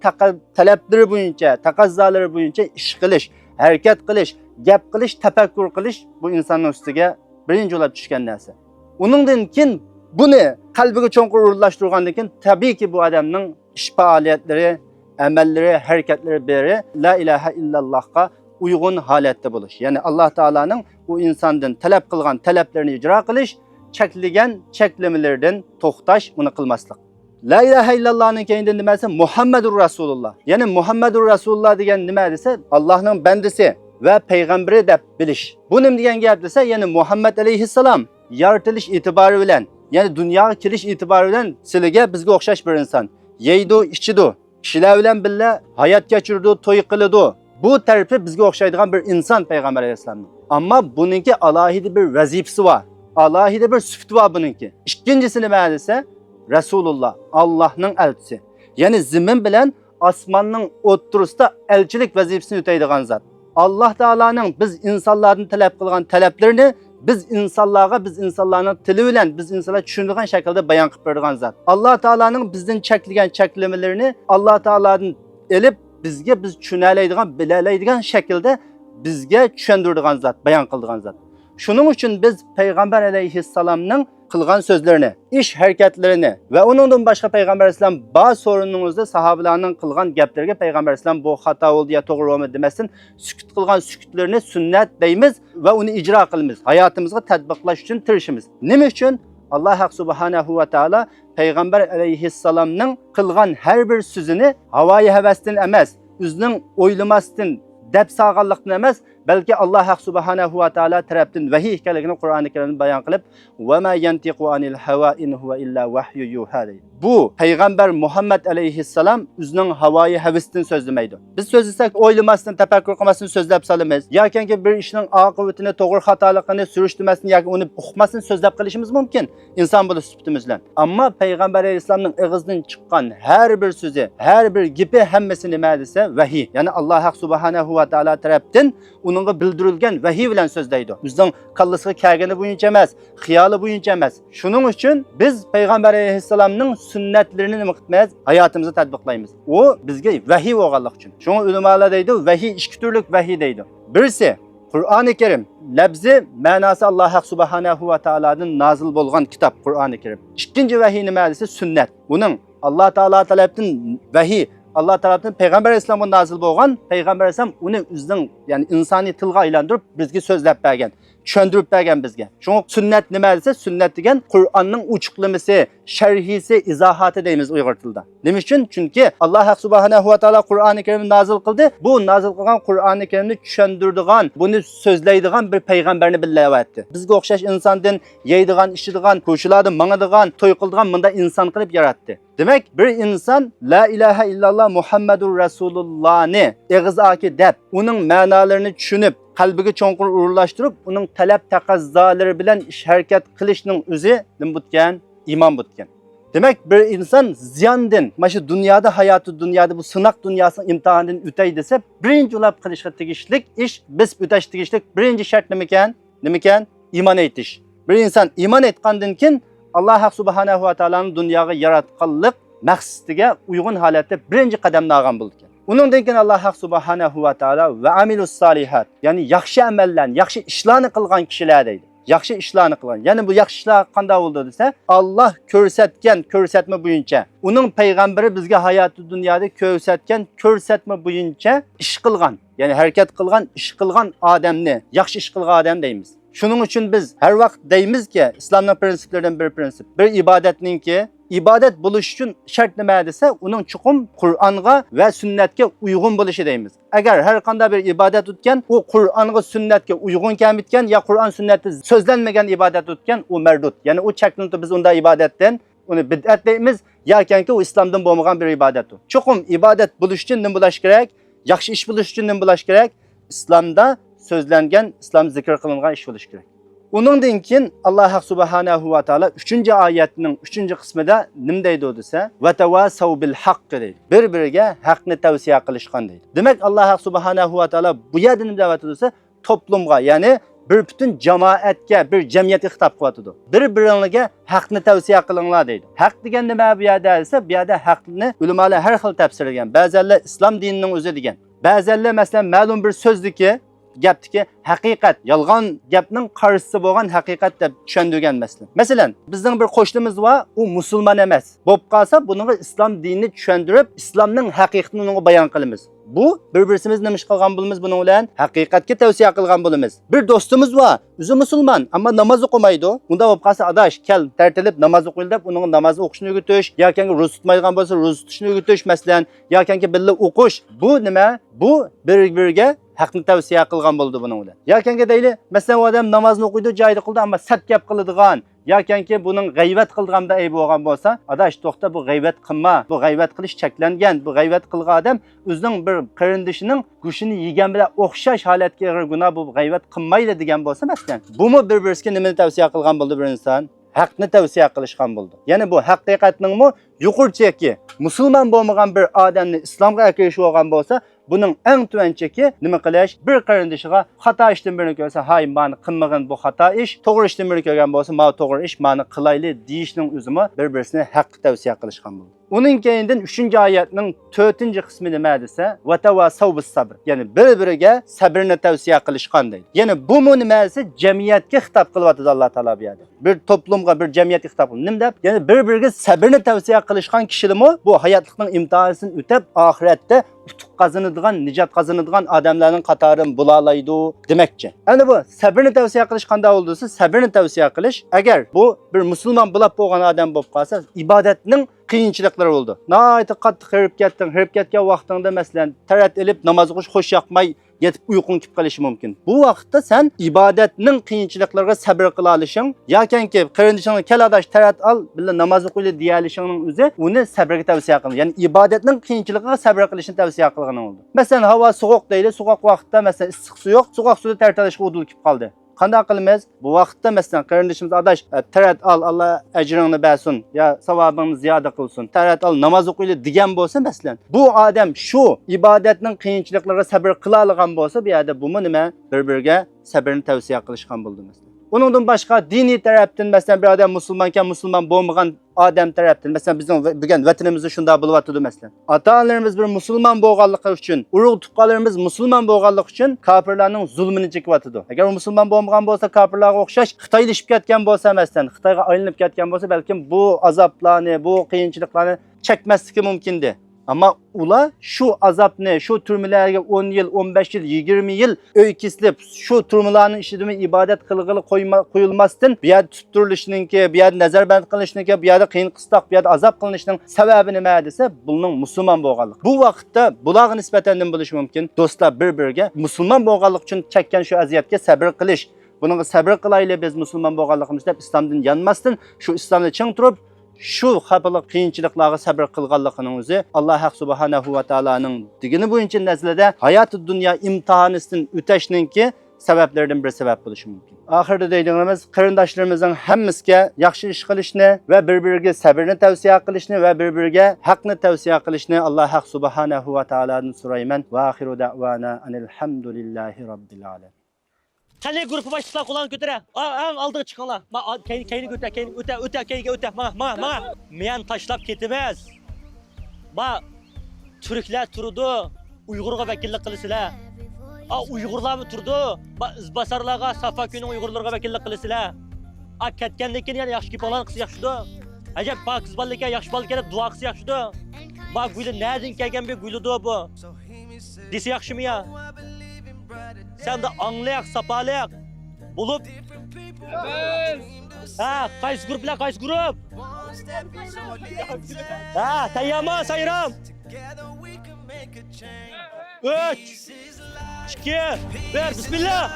S2: talablari bo'yicha, taqozzolari bo'yicha ish qilish, harakat qilish, gap qilish, tafakkur qilish bu insonning ustiga birinchi bo'lib tushgan narsa. Uningdan keyin buni qalbiga cho'nqur urlashtirgandan keyin tabiiyki bu odamning ish faoliyatlari, amallari, harakatlari beri la ilaha illallohga uyg'un holatda bo'lish. Ya'ni Alloh taolaning u insondan talab qilgan talablarini ijro qilish, cheklagan cheklamalardan to'xtash, uni qilmaslik. La ilaha illallohning keyinda nimasi? Muhammadur Rasululloh. Ya'ni Muhammadur Rasululloh degan nima desa, Allohning bandasi va payg'ambari deb bilish. Bu nima degan gap desa, ya'ni Muhammad alayhissalom yaratilish e'tibori bilan, ya'ni dunyoga kelish e'tibori bilan sizlarga bizga o'xshash bir inson. Yeydi, ichidi, kishilar bilan birga hayot kechirdi, to'y qiladi. Bu tarafi bizga o'xshaydigan bir inson payg'ambar alayhissalom. Ammo buningki alohida bir vazifasi bor. alohida bir sifati bor buningki. Ikkinchisi nima desa, Rasululloh, Allohning elchisi. Ya'ni zimin bilan osmonning o'ttirisida elchilik vazifasini o'taydigan zot. Alloh taolaning biz insonlardan talab qilgan talablarini biz insonlarning tili bilan biz insonlar tushunadigan shaklda bayon qilib beradigan zot. Alloh taolaning bizdan cheklagan cheklamalarini Alloh taoladan elib bizga biz tushunalaydigan, bilalaydigan shaklda bizga tushundiradigan zot, bayon qiladigan zot. Shuning uchun biz payg'ambar alayhissalomning qilgan so'zlarini, ish harakatlarini va uningdan boshqa payg'ambar alayhissalom ba'zi so'riningizda sahobalarning qilgan gaplariga payg'ambar alayhissalom bu xato bo'ldi yo to'g'ri bo'lmadi demasdan sukut qilgan sukutlarni sunnat deymiz va uni ijro qilamiz. Hayotimizga tatbiqlash uchun tirishimiz. Nima uchun? Alloh subhanahu va taolo payg'ambar alayhissalomning qilgan har bir so'zini havoyi havasdan emas, o'zining o'ylamasdan deb sağanlıqdan emas, balki Alloh subhanahu va taolo tarafdan vahiy ekanligini Qur'oni Karimda bayon qilib, "Va ma yantiqu anil hawa in huwa illa vahyu yuha" deydi. Bu payg'ambar Muhammad alayhissalom o'zining havoyi havasdan so'zlamaydi. Biz so'zlasak o'ylamasdan, tafakkur qilmasdan so'zlab solamiz. Yoki bir ishning oqibatini, to'g'ri xatoligini surishtirmasdan yoki uni uqmasdan so'zlab qilishimiz mumkin inson bo'lish sifatimiz bilan. Ammo payg'ambar alayhissalomning og'zidan chiqqan har bir so'zi, har bir gapi hammasi nima desa vahiy. Ya'ni Alloh subhanahu va taolo tarafdan uningga bildirilgan vahiy bilan so'zlaydi. Bizning kallasiga kelgani bo'yicha emas, xiyoli bo'yicha emas. Shuning uchun biz payg'ambar alayhissalomning sunnatlarini nima qilmaymiz? Hayotimizda tatbiqlaymiz. U bizga vahiy bo'lganlik uchun. Shunga ulamolar deydi, vahiy ikki turlik vahiy deydi. Birisi Qur'oni Karim, labzi, ma'nosi Alloh subhanahu va taoladan nozil bo'lgan kitob Qur'oni Karim. Ikkinchi vahiy nima desa sunnat. Buning Alloh taolo tarafdan vahiy Allah tarafından Peygamber Aleyhisselam'a nazil bo'lgan, Peygamber Aleyhisselam uni o'zining, ya'ni insoniy tilga aylantirib bizga so'zlab bergan, tushuntirib bergan bizga. Shunga sunnat nima desa, sunnat degan Qur'onning uchuqlamasi, sharhisi, izohati deymiz Uyg'ur tilida. Nima uchun? Chunki Alloh subhanahu va taolo Qur'oni Karimni nazil qildi. Bu nazil qilgan Qur'oni Karimni tushuntiradigan, buni so'zlaydigan bir payg'ambarni bilayapti. Bizga o'xshash insondan yeydigan, ichadigan, ko'shilardan mangadigan, to'y qiladigan bunda inson qilib yaratdi. Demek bir insan la ilahe illallah Muhammedur Resulullah'ni eg'izaki deb, uning ma'nolarini tushunib, qalbiga cho'nqur urlashtirib, uning talab taqozzolari bilan ish harakat qilishning o'zi nima butgan? Iymon butgan. Demek bir insan ziyondan, mana shu dunyoda, hayoti dunyoda bu sinoq dunyosining imtihonidan o'tay desa, birinchi ulab qilishga tegishlik ish, biz o'tash tegishlik birinchi shart nima ekan? Nima ekan? Iymon etish. Bir inson iymon etgandan keyin Alloh subhanahu va taoloning dunyoga yaratganlik maqsadiga uyg'un holatda birinchi qadamni olgan bo'ldi. Uningdan keyin Alloh subhanahu va taolo va amilus solihat, ya'ni yaxshi amallarni, yaxshi ishlarni qilgan kishilar deydi. Yaxshi ishlarni qilgan. Ya'ni bu yaxshi ishlar qanday bo'ldi desa, Alloh ko'rsatgan ko'rsatma bo'yicha, uning payg'ambari bizga hayoti dunyoda ko'rsatgan ko'rsatma bo'yicha ish qilgan, ya'ni harakat qilgan, ish qilgan odamni, yaxshi ish qilgan odam deymiz. Shuning uchun biz har vaqt deymizki, islomning prinsiplaridan bir prinsip, bir ibodatningki, ibodat bo'lish uchun shart nima desa, uning chuqum Qur'onga va sunnatga uyg'un bo'lishi deymiz. Agar har qanday bir ibodat o'tgan, u Qur'onga, sunnatga uyg'un kelmayotgan, ya Qur'on sunnatda so'zlanmagan ibodat o'tgan, u mardud. Ya'ni u cheklanib biz unda ibodatdan uni bid'at deymiz, yoki u islomdan bo'lmagan bir ibodat. Chuqum ibodat bo'lish uchun nima bo'lish kerak? Yaxshi ish bo'lish uchun nima bo'lish kerak? Islomda so'zlangan, islom zikr qilingan ish bo'lish kerak. Uningdan keyin Alloh subhanahu va taolo 3-oyatning 3-qismida nima deydi desa, va tavasav bil haqq deydi. Bir-biriga haqni tavsiya qilishgan deydi. Demak Alloh subhanahu va taolo bu yerda nima deyapti desa, to'plumga, ya'ni bir butun jamoatga, bir jamiyatga xitob qilyapti. Bir-biringizga haqni tavsiya qilinglar deydi. Haq degan nima bu yerda desa, bu yerda haqni ulamolar har xil tafsirlagan. Ba'zilar islom dinining o'zi degan. Ba'zilar masalan ma'lum bir so'zniki gapdiki haqiqat, yolg'on gapning qarshisi bo'lgan haqiqat deb tushundirgan masalan. Masalan, bizning bir qo'shnimiz bor, u musulmon emas. Bo'lib qolsa, buningga islom dinini tushuntirib, islomning haqiqatini unga bayon qilamiz. Bu bir-birimizni nima ish qilgan bo'lamiz buning bilan? Haqiqatga tavsiya qilgan bo'lamiz. Bir do'stimiz bor, o'zi musulmon, ammo namoz o'qimaydi. Unda bo'lib qolsa, adash, kel, tartilib namoz o'qiydi deb uning namozni o'qishni o'rgatish, yoki ro'za tutmaydigan bo'lsa, ro'za tutishni o'rgatish masalan, yoki billa o'qish. Bu nima? Bu bir-biriga haqni tavsiya qilgan bo'ldi buning bilan. Yoki deyli, masalan, u odam namozni o'qiydi, joyida qildi, ammo sat gap qiladigan yoki buning g'ayvat qilganda ayb bo'lgan bo'lsa, adash to'xta, bu g'ayvat qilma, bu g'ayvat qilish cheklangan, bu g'ayvat qilgan odam o'zining bir qarindishining go'shini yegan bilan o'xshash holatga ig'ir gunoh, bu g'ayvat qilmaydi degan bo'lsa, masalan, bumi bir-biriga nimani tavsiya qilgan bo'ldi bir inson? Haqni tavsiya qilishgan bo'ldi. Ya'ni bu haqiqatningmi yuqurchaki musulmon bo'lmagan bir odamni islomga kirishib olgan bo'lsa, buning eng tuvanchaki nima qilish? Bir qarindishiga xato ishdan birini ko'rsa, "Hay, meni qilmagan bu xato ish, to'g'ri ishdan birini ko'rgan bo'lsa, "Ma to'g'ri ish, meni qilayli" deyishning o'zimi bir-birini haqni tavsiya qilishgan bo'ldi. Uning keyindan 3-oyatning 4-qismi nima desa, "Va tavasav bis sabr." Ya'ni bir-biriga sabrni tavsiya qilishgan deydi. Ya'ni bu nima desa, jamiyatga xitob qilyapti Alloh taolo bu yerda. Bir to'plumga, bir jamiyatga xitob qilib. Nima deb? Ya'ni bir-biriga sabrni tavsiya qilishgan kishilarmi bu hayotlikning imtihonini o'tab, oxiratda utuq qozonadigan, nijot qozonadigan odamlarning qatorini bo'lalaydi demakchi. Endi bu sabrni tavsiya qilish qanday bo'ldisi, sabrni tavsiya qilish agar bu bir musulmon bo'lib bo'lgan odam bo'lib qolsa, ibodatning qiyinchiliklari bo'ldi. Nihoyat qattiq hirib ketgan vaqtingda masalan tarat elib namoz o'qish xo'sh yoqmay yetib uyqung kelib qolishi mumkin. Bu vaqtda sen ibodatning qiyinchiliklariga sabr qila olishing yoki qarindishingni keladash tarat al, billa namoz o'qiyli deya olishingning o'zi uni sabrga tavsiya qiladi. Ya'ni ibodatning qiyinchiligiga sabr qilishni tavsiya qilganing bo'ldi. Masalan, havo sovuq deydi, sovuq vaqtda masalan issiq su yo'q, sovuq suvda tartalishga udul kelib qoldi. Qanday qilamiz? Bu vaqtda masalan qarindishimiz adash tarat al, Alloh ajringni bersin, yo savobingni ziyoda qilsin. Tarat al, namoz o'qiyli degan bo'lsa masalan, bu odam shu ibodatning qiyinchiliklariga sabr qila olgan bo'lsa, bu yerda bu nima? Bir-biriga sabrni tavsiya qilishgan bo'ldi masalan. Uningdan boshqa diniy tarafdan masalan bir odam musulmonkan, musulmon bo'lmagan odam tarafdan masalan bizning bugun vatanimizda shunday bo'lyapti masalan. Ota-onalarimiz bir musulmon bo'lganligi uchun, urug' tuqqanlarimiz musulmon bo'lganligi uchun kofirlarning zulmini chekyapti. Agar u musulmon bo'lmagan bo'lsa, kofirlarga o'xshash Xitoylashib ketgan bo'lsa masalan, Xitoyga aylanib ketgan bo'lsa, balkim bu azoblarni, bu qiyinchiliklarni chekmasligi mumkindi. Ama ular şu azapni, şu turmalarga 10 yıl, 15 yıl, 20 yıl öyküslep, şu turmalarning ishidimi ibodat qilg'ili qo'yilmasdan, bu yerda tuturilishningki, bu yerda nazarband qilinishninki, bu yerda qiyin qistoq, bu yerda azob qilinishning sababi nima desa, buning musulmon bo'lganligi. Bu vaqtda bularga nisbatan nima bo'lishi mumkin? Do'stlar bir-biriga musulmon bo'lganlik uchun chekkan shu aziyatga sabr qilish. Bunga sabr qilayli biz musulmon bo'lganligimiz deb islomdan yanmasdan, shu islomni ching turib, şu xabalı qiyinchiliklarga sabr qilganligining o'zi Alloh subhanahu va taolaning digini bo'yicha nazarda hayotid dunyo imtihonidan o'tashninki sabablaridan bir sabab bo'lishi mumkin. Oxirida deydigimiz qarindoshlarimizning hammasiga yaxshi ish qilishni va bir-biriga sabrni tavsiya qilishni va bir-biriga haqni tavsiya qilishni Alloh subhanahu va taoladan so'rayman. Va oxiru da'vana alhamdulillahi robbil alamin.
S1: Qani guruhi başçılar kulağını götüre. En aldığı çıkanlar. Kayını götür, kayını öte. Ma. Men taşlap ketimez. Ma Türkler turdu. Uygurga vekillik kılısılar. Uygurlar mı turdu? Izbasarlarga, Safa köyünün Uygurlarga vekillik kılısılar. Ketkendekin yani yaxşı ki olan kızı yaxşıdı. Acaba bak kız balıken yaxşı balıken dua kızı yaxşıdı. Bak gülü nereden gelgen bir gülüdü bu. Disi yaxşı mı ya? Sen de anlayak, sapalayak bulup qaysi gruplar, qaysi grup? Tayyama sayram. 3 2 1 bismillah.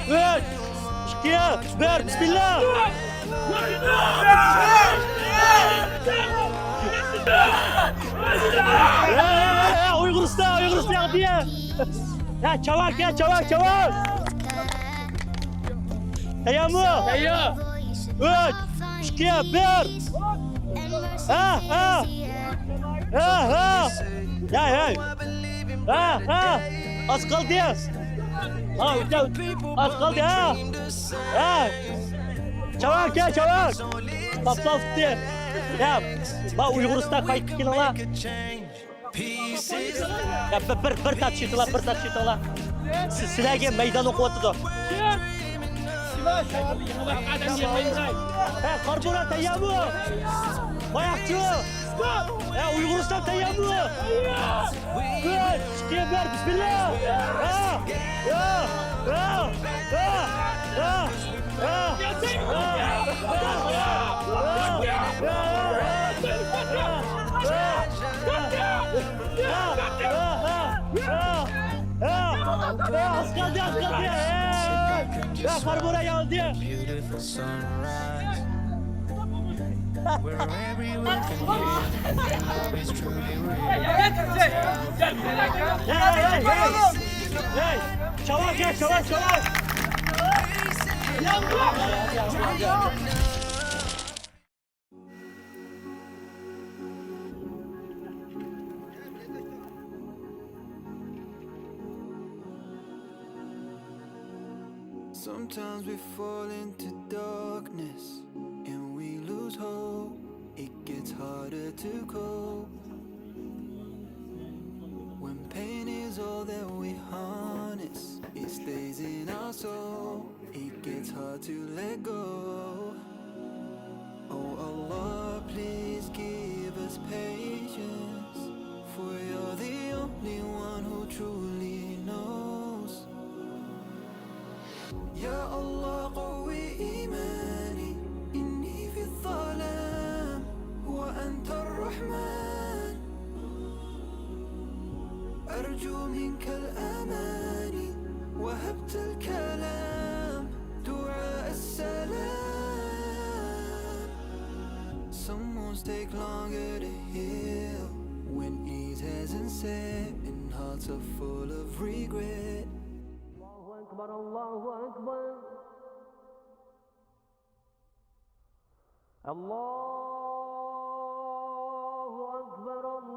S1: Üç, iki, bir, bismillah. Uyguristan diye. Ya çavak ya çavak. Tayammu. Üç, iki, bir. Ya. Az kaldı ya. Az kaldı ya. Çavak ya çavak. Tapsal diye. Ya. Bak Uyguristan kayıt kikin ala. Ya bir tat şiitala. Sizlerge meydan okuvatıdı. Karbura tayyabu. Ayakçı! Uyguristan tayyar mı? Üç, iki, bir, bismillah! Askaldı! Karbura geldi!
S5: beautiful sunrise. Where everyone can hear love is truly real.
S1: Hey! Çavaş gel, çavaş!
S5: Sometimes we fall into darkness and we lose hope. It gets harder to cope when pain is all that we harness. It stays in our soul. It gets hard to let go. Oh Allah, please give us patience, for you're the only one who truly knows. يا الله قوي إيماني إني في الظلام وأنت الرحمن أرجو منك الأماني وهبت الكلام دعاء السلام. Some wounds take longer to heal when ease hasn't set and hearts are full of regret.
S3: Allahu Ekber. Allahu Ekber. Allahu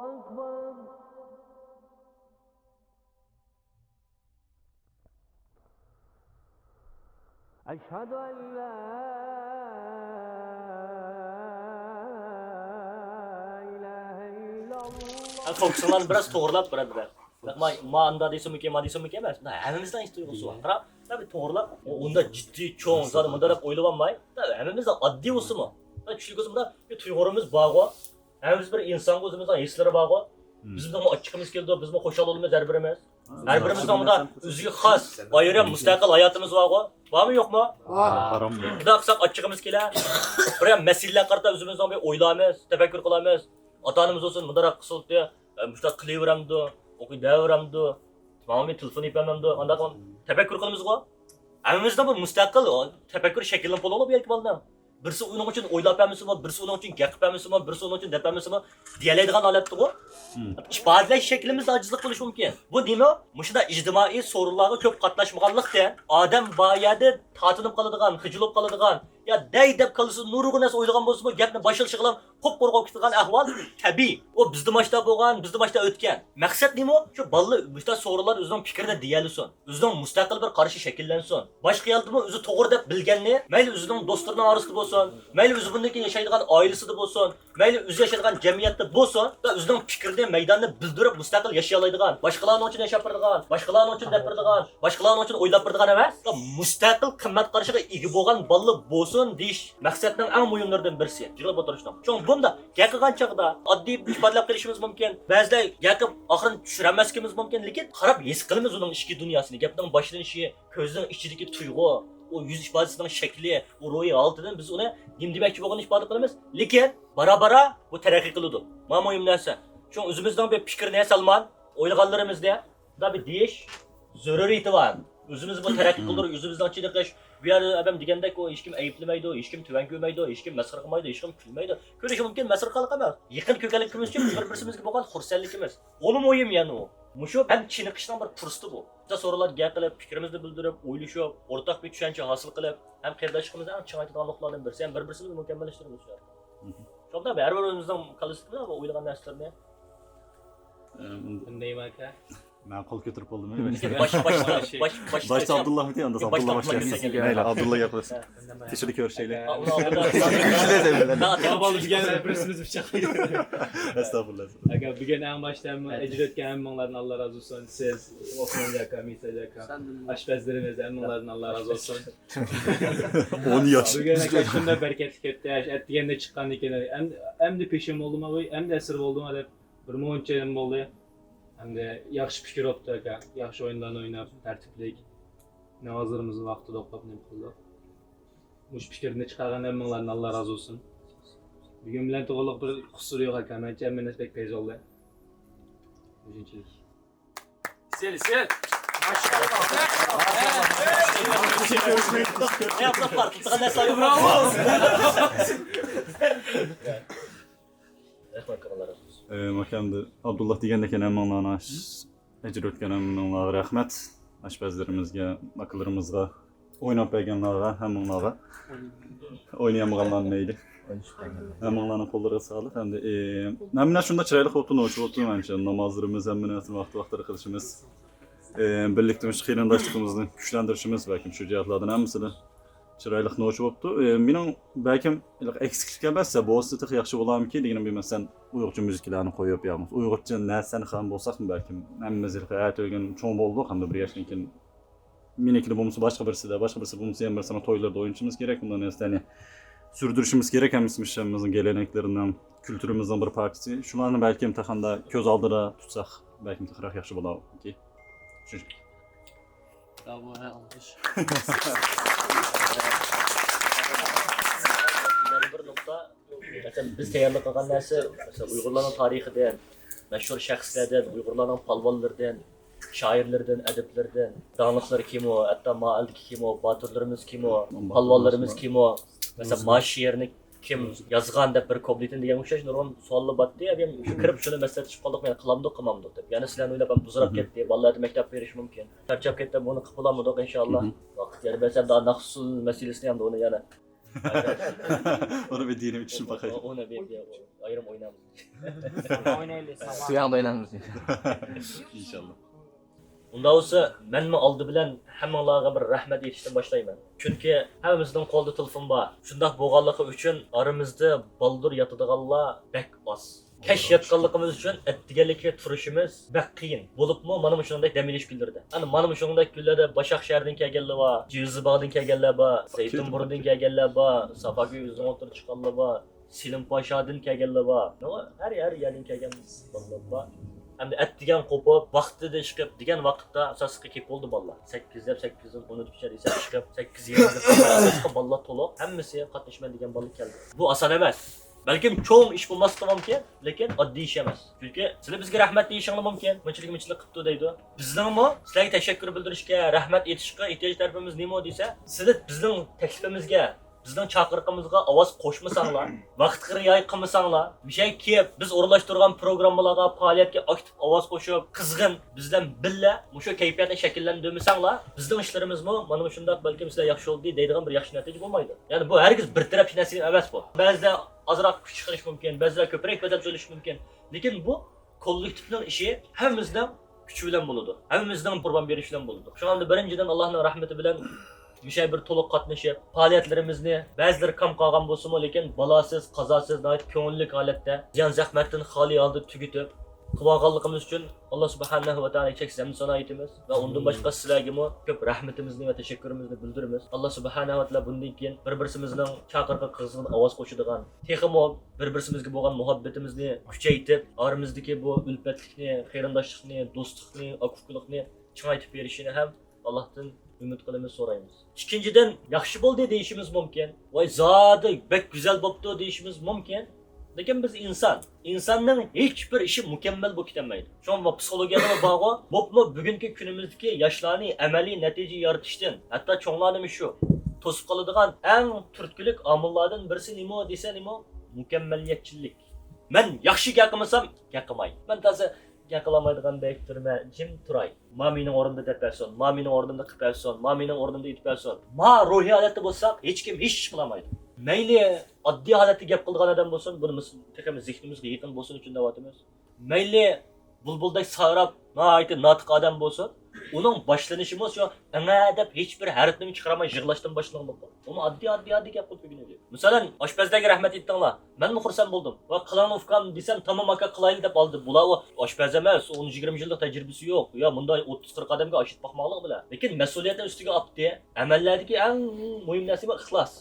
S3: Ekber. Eşhedü en la
S1: Ko'ksimdan biraz to'g'rilab beradilar. Ma anda desam ekan, ma desam ekan emas. Hammamizdan his tuyg'usi bor. Qarab, tabii to'g'rilab, unda jiddiy, cho'ng, zodi bunda deb o'ylab olmay, tabii hammamizda oddiy o'simi. Tushlik o'simda bir tuyg'urimiz bor. Hammamiz bir inson o'zimizdan hislari bor. Bizning ochiqimiz keldi, bizning xo'shalligimiz har birimiz. Har birimizning bunda o'ziga xos, ayrim mustaqil hayotimiz bor. Bormi, yo'qmi? Bor. Xudo qilsak ochiqimiz kelar. Bir ham masalalar qarata o'zimizdan bir o'ylaymiz, tafakkur qilamiz. Ota-onamiz olsun bundarak qildi, mushta qilaveramdi, o'qiydaveramdi, ma'lum telefon yapamandi, undaq tafakkur qilamiz-ku. Hammamizda bir mustaqil tafakkur shakllanib bo'ladi yoki bo'ldi. Birisi uning uchun o'ylab hamisi, birisi uning uchun gapib hamisi, birisi uning uchun deb hamisi deyiladigan holatda-ku. Ifodalash shaklimiz ojizlik bo'lishi mumkin. Bu nima? Mushunda ijtimoiy so'rovlarga ko'p qatnashmaganlikda odam boyadi tatinib qoladigan, hijilib qoladigan, ya day deb qolsa nurg'un narsa o'ylagan bo'lsa, gapni boshilishi qilib qo'p-qo'rg'ov ketgan ahvol tabiiy. O bizning boshda bo'lgan, bizning boshda o'tgan. Maqsad nima? Shu bolalar mushta so'rovlar o'zining fikrini deyalisin, o'zining mustaqil bir qarashi shakllansin. Boshqa yaldimi o'zi to'g'ri deb bilganni, mayli o'zining do'stlarining orasida bo'lsin, mayli o'zi bundan yashaydigan oilasida bo'lsin, mayli o'zi yashaydigan jamiyatda bo'lsin, va o'zining fikrini maydonda bildirib mustaqil yashay oladigan, boshqalarning uchun yashab turadigan, boshqalarning uchun deb turadigan, boshqalarning uchun o'ylab turadigan emas, mustaqil qimmat qarashiga ega bo'lgan bolalar bo'lsin deyish maqsadning eng muhimlaridan birisi. Jilib o'tirishdan. Chunki bunda gap qilgan chaqda oddiy ifodalab qilishimiz mumkin. Ba'zida gapni oxirini tushirmasligimiz mumkin, lekin qarab his qilamiz uning ichki dunyosini, gapning boshlanishi, ko'zning ichidagi tuyg'u, o yuz ifodasining shakli, o ro'yi holatidan biz uni nim demoqchi bo'lgan ifoda qilamiz, lekin bara-bara bu taraqqiy qiladi. Mana muhim narsa. Chunki o'zimizdan bir fikrni salmon o'ylaganlarimizda da bir deyish zaruriyati bor. O'zimiz bu taraqqiy qildirib, o'zimizdan chiqish, bu yerda adam degandek o hech kim ayblamaydi, hech kim tuvan ko'rmaydi, hech kim masxara qilmaydi, hech kim kulmaydi. Ko'rishi mumkin masxara qiliq emas. Yaqin ko'kalikimiz uchun bir-birimizga bo'lgan xursandligimiz. O'lim o'yim yani u. Mushu ham chiniqishdan bir fursati bu. Biza so'rovlar gap qilib, fikrimizni bildirib, o'ylashib, o'rtaq bir tushuncha hosil qilib, ham qirdoshligimizni ham chiqib aytadiganliklardan birisi, ham bir-birimizni mukammallashtiramiz shu. Shunda har birimizdan qilishimiz va o'ylagan narsalarni
S8: Bunday aka, Ben kol götürüp oldum.
S1: Başta
S8: Abdullah mı diye ondan sonra Abdullah başlayalım. Neyle Abdullah yaparız. Teşekkür kör şeyle.
S4: Babalımız geldi. Birisiniz bıçak.
S8: Estağfurullah.
S4: Aga bugün en başta ecir etken emmonglardan Allah razı olsun. Siz Osman Caka, Misa Caka, aşpezlerimiz emmonglardan Allah razı olsun.
S8: 10 yaş.
S4: Bugün şunda bereketlik etdi. Etdigende çıkan dikene. Hem de peşim oldum abi, hem de esir oldum deb bir monçayım oldu. Hem de yaxşı fikir oldu aka. Yaxşı oyunlarını oynab, tertiplik. Namazlarımızın vaqtida o'qib ne qildik. Mush fikrni chiqargan emmonglardan Allah razı olsun. Bugün bilen to'g'riliq bir qusur yo'q aka. Mencha hammasi bek tez oldu. O'shanchalik.
S9: Sel.
S1: Ne yaptık fark? Tıkan sayı.
S9: Bravo.
S8: Makamda Abdullah degandek emmonglarni ecir o'tgan emmonglarga rahmat. Aşpazlarimizga, akıllarimizga, o'ynab berganlarga, hammanglarga. O'ynayamaganlarni mayli. Hammanglarning qo'llariga sog'liq. Hamda mana shunda chiroyli o'tin o'chib o'tirmancha namozlarimiz hammasini vaqti-vaqtida qilishimiz, birlikda shu qarindoshligimizni kuchlantirishimiz balkim shu jihatlardan hammasida chiroyli o'chib o'tdi. Mening balkim eksiklik emas, bu o'sida yaxshi bo'larmiki deganim bilmasam Uyg'urcha muzikalarni qo'yib beramiz. Uyg'urcha narsani ham bo'lsak-mi balkim hammamiz hayot o'rgan cho'ng bo'ldik, hamda bir yoshdan keyin meniki bo'lmasa boshqa birsida bo'lmasa ham bir to'ylarda o'ynashimiz kerak. Bundan yani sürdürüşümüz gerek hemimizin geleneklerinden, kültürümüzden bir partisi. Şunlarını belki imtihanda göz aldıra tutsak belki imtihana yaxşı bo'lar ki.
S9: Bravo, alkış.
S1: Bir nokta, mesela biz tayyorlik qilgan narsa, mesela Uyg'urlarning tarixidan, mashhur shaxslardan, Uyg'urlarning palvonlaridan, shoirlardan, adiblardan, dağınıklar kim o, hatta maaldiki kim o, batırlarımız kim o, palvonlarimiz kim o, mesela maaş yerini kim yazgan deb bir koblitin degan o'xshash nurg'un savollar botdi. Men kirib shuni maslahatishib qoldik, men qilamdik, qilmamdik deb. Ya'ni sizlarni o'ylab ham buzrab ketdi, bolalarga maktab berish mumkin. Charchab ketdi, buni qilib qo'yamidik inshaalloh. Vaqt yer bersam da naqsul masalasini ham uni yana
S8: Onu bir diyelim için bakayım.
S1: Ona bir ayırım oynayamiz.
S9: Oynaylik.
S10: Suyağında oynamız.
S8: İnşallah.
S1: Unda olsa menmi aldı bilen hammanglarga bir rahmat aytishdan boshlayman. Chunki hammamizning qo'lda telefon bor. Shundoq bo'lganligi uchun aramizda baldur yotadiganlar bek oz. Kesh yotganligimiz uchun atdiganlikka turishimiz bek qiyin. Bo'libmi mana shunday dam olish kunlarda. Ana mana shunday kunlarda Başak shahardan kelganlar bor, Jizbog'dan kelganlar bor, Zaytunburundan kelganlar bor, Safaga o'zing o'tirib chiqqanlar bor, Silimposhdan kelganlar bor. Har yerdan kelganlar bor. Hem de et degan qo'pib, vaqtida chiqib degan vaqtda asosiy kelib bo'ldi bolalar. 8-dan 12 ise chiqib, 8-7 asosiy bolalar to'liq, hammasi qatnashman degan bolalar keldi. Bu oson emas. Balkim cho'ng ish bo'lmasi mumkin, lekin oddiy ish emas. Chunki sizlar bizga rahmat deyishinglar mumkin. Bunchalik qilibdi deydi. Bizlarmi sizlarga tashakkur bildirishga, rahmat aytishga ehtiyoj tarafimiz nima desa, sizlar bizning taklifimizga bizning chaqiriqimizga ovoz qo'shmasanglar, vaqtga rioya qilmasanglar, bir şey ki biz o'rinlashtirgan programmalarga, faoliyatga aktiv ovoz qo'shib, qizg'in bizdan billa mushu kayfiyatni shakllantirmasanglar, bizning ishlarimizmi mana shunday balkim sizlar yaxshi oldi deydigan bir yaxshi natija bo'lmaydi. Ya'ni bu hargiz bir taraf narsa emas bu. Ba'zida azroq kuch chiqarish mumkin, ba'zida ko'proq badal bo'lish mumkin. Lekin bu kollektivning ishi hammamizdan kuch bilan bo'ladi. Hammamizdan qurbon berish bilan bo'ladi. Shu anda birinchidan Allohning rahmati bilan bir şey bir to'liq qatnashib, faoliyatlarimizni ba'zilar kam qolgan bo'lsa-mu, lekin balasiz, qazosiz, ko'ngilli holatda, ziyon zahmatdan xoli holda tugitib, qilganligimiz uchun Alloh subhanahu va taolo cheksiz hamdona aytamiz va undan boshqa sizlarga ko'p rahmatimizni va tashakkurimizni bildiramiz. Alloh subhanahu va taolo bundan keyin bir-birimizning chaqiriqqa qizg'in ovoz qo'shadigan, texmo bir-birimizga bo'lgan muhabbatimizni kuchaytirib, oramizdagi bu ulfatlikni, qarindoshlikni, do'stlikni, akuflikni chingaytib berishini ham Allohdan ümit qilamiz, so'raymiz. İkinciden yaxshi bo'ldi deyishimiz mumkin. Voy zodi bek güzel bo'pti deyishimiz mumkin. Lekin biz inson. İnsanning hech bir ishi mukammal bo'lib ketmaydi. Shu va psixologiyaga bog'liq, bo'pmi bugungi kunimizdagi yoshlarning amaliy natija yaratishdan, hatto cho'nglarning shu to'sib qoladigan eng turtkilik omillardan birisi nima desa nima? Mukammaliyatchilik. Men yaxshi gap qilmasam, gap qilmay. Men toza yakalamaydigan bektirme jim turay. Ma mening o'rnimda deb bersin, ma mening o'rnimda qilib bersin, ma mening o'rnimda aytib bersin. Ma ruhiy holatda bo'lsak, hech kim hech ish qilmaydi. Mayli oddiy holatda gap qilgan odam bo'lsin, buni texnik zihnimizga yaqin bo'lsin uchun davatimiz. Mayli bulbulday sayrab, naiti natık adam bo'lsin, uning boshlanishimiz shu ana deb hech bir harfni chiqaramay yig'lashdan boshlanmoqda. Uni oddiy gap qilib turgan edi. Masalan, oshpazdagi rahmat etdinglar. Men xursand bo'ldim. Va qilan ufqam desam tamom aka qilayli deb oldi. Bular oshpaz emas, 10-20 yillik tajribasi yo'q. Ya bunday 30-40 odamga oshit boqmoqlik bilan. Lekin mas'uliyatni ustiga olibdi. Amallardagi eng muhim narsa ixlos.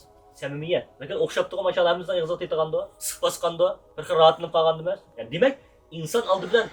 S1: Samimiyat. Lekin o'xshab turgan mashalamizdan yig'izib tetganda, sık basqanda, bir xil rahatlanib qolganda emas. Yani demak, inson oldi bilan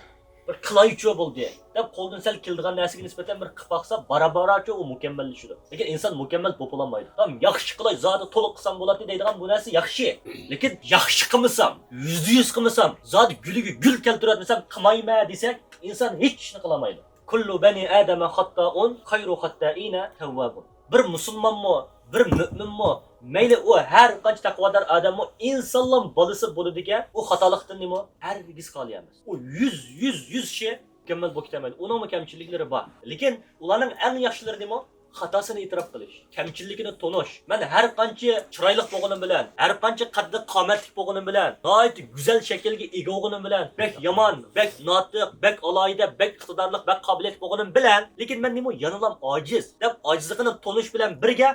S1: bir qilaychi bo'ldi. Deb qo'ldan sal keldigan narsaga nisbatan bir qilib baqsa, bara-baracha u mukammallashadi. Lekin inson mukammal bo'lolmaydi. Tam yaxshi qilay, zodi to'liq qilsam bo'ladi deydigan bu narsa yaxshi. Lekin yaxshi qilmasam, 100% qilmasam, zodi guliga gul keltirmasam, qilmayman desak, inson hech ishni qilolmaydi. Kullu bani adama xatta'un, khayru xatta'ina tawwabun. Bir musulmonmi, bir mo'minmi, mayli u har qancha taqvodor odammi, insonlar bolasi bo'ladigan u xatolikdan nima? Hargiz qolmaymiz. U 100 kishi mukammal bo'lib ketamaydi. Uning kamchiliklari bor. Lekin ularning eng yaxshilari nima? Xatosini e'tirof qilish, kamchiligini tonish. Men har qancha chiroyli bo'lganim bilan, har qancha qaddi qomatli bo'lganim bilan, g'oyat go'zal shaklga ega bo'lganim bilan, bek yomon, bek notiq, bek aloyida, bek iqtidorli, bek qobiliyat bo'lganim bilan, lekin men nima yanilam ojiz deb ojizligini tonish bilan birga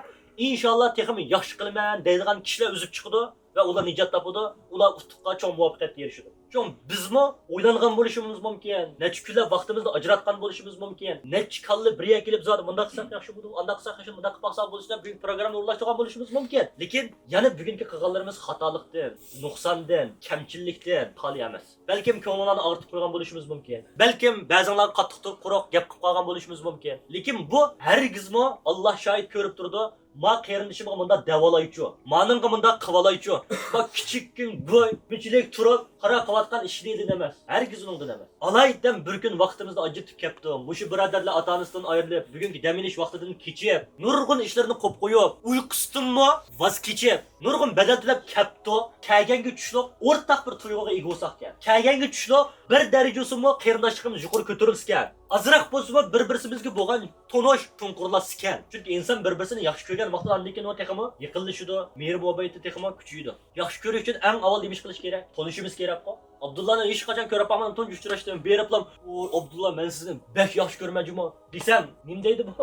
S1: inshaalloh texim yaxshi qilaman deydigan kishilar o'zib chiqadi ve ular nijat topadi, ular utuqqa cho'ng muvaffaqiyat erishadi. Cho'ng bizmi o'ylangan bo'lishimiz mumkin, necha kunlar vaqtimizni ajratgan bo'lishimiz mumkin, necha kalli birga kelib zot bunda qilsak yaxshi bo'ladi, unda qilsak yaxshi, bunda qilib qolsak bo'lsa bugun programma o'rlashtirgan bo'lishimiz mumkin. Lekin yana bugungi qilganlarimiz xatolikdan, nuqsondan, kamchilikdan xoli emas. Balkim ko'ngillarni og'ritib qo'ygan bo'lishimiz mumkin. Balkim ba'zanlar qattiq quruq gap qilib qolgan bo'lishimiz mumkin. Lekin bu hargizmi Alloh shohid ko'rib turdi. Ma qarindishimga bunda davolaychi, meningga bunda qivalaychi. Bak kichikkin boy, bichilik turib, qara qilayotgan ish deydi emas. Hargiz uningdan emas. Alaydan bir kun vaqtimizni ajratib ketdim. Mushu birodarlar ota-onasidan ayrilib, bugungi dam olish vaqtidan kechib, nurg'un ishlarni qo'yib qo'yib, uyqusidanmi voz kechib, nurg'un badal tilab ketdi. Kaganga tushliq o'rtaq bir tuyg'uga ega bo'lsak ekan. Kaganga tushliq bir darajasimi qarindoshligimiz yuqori ko'tarilgan. Azroq bo'lsa bir-birimizga bo'lgan tonosh to'nqurlaskan. Chunki inson bir-birini yaxshi ko'rgan vaqtda lekin u texmi yiqilishidi, mehr muhabbati texmi kuchaydi. Yaxshi ko'rish uchun eng avval nima qilish kerak? Tonishimiz kerak-ku. Abdullahni hech qachon ko'rib olmadim, tunj uchrashdim, beriblam, "O Abdullah, men sizni bek yaxshi ko'rmanjimi?" desam, nim deydi bu?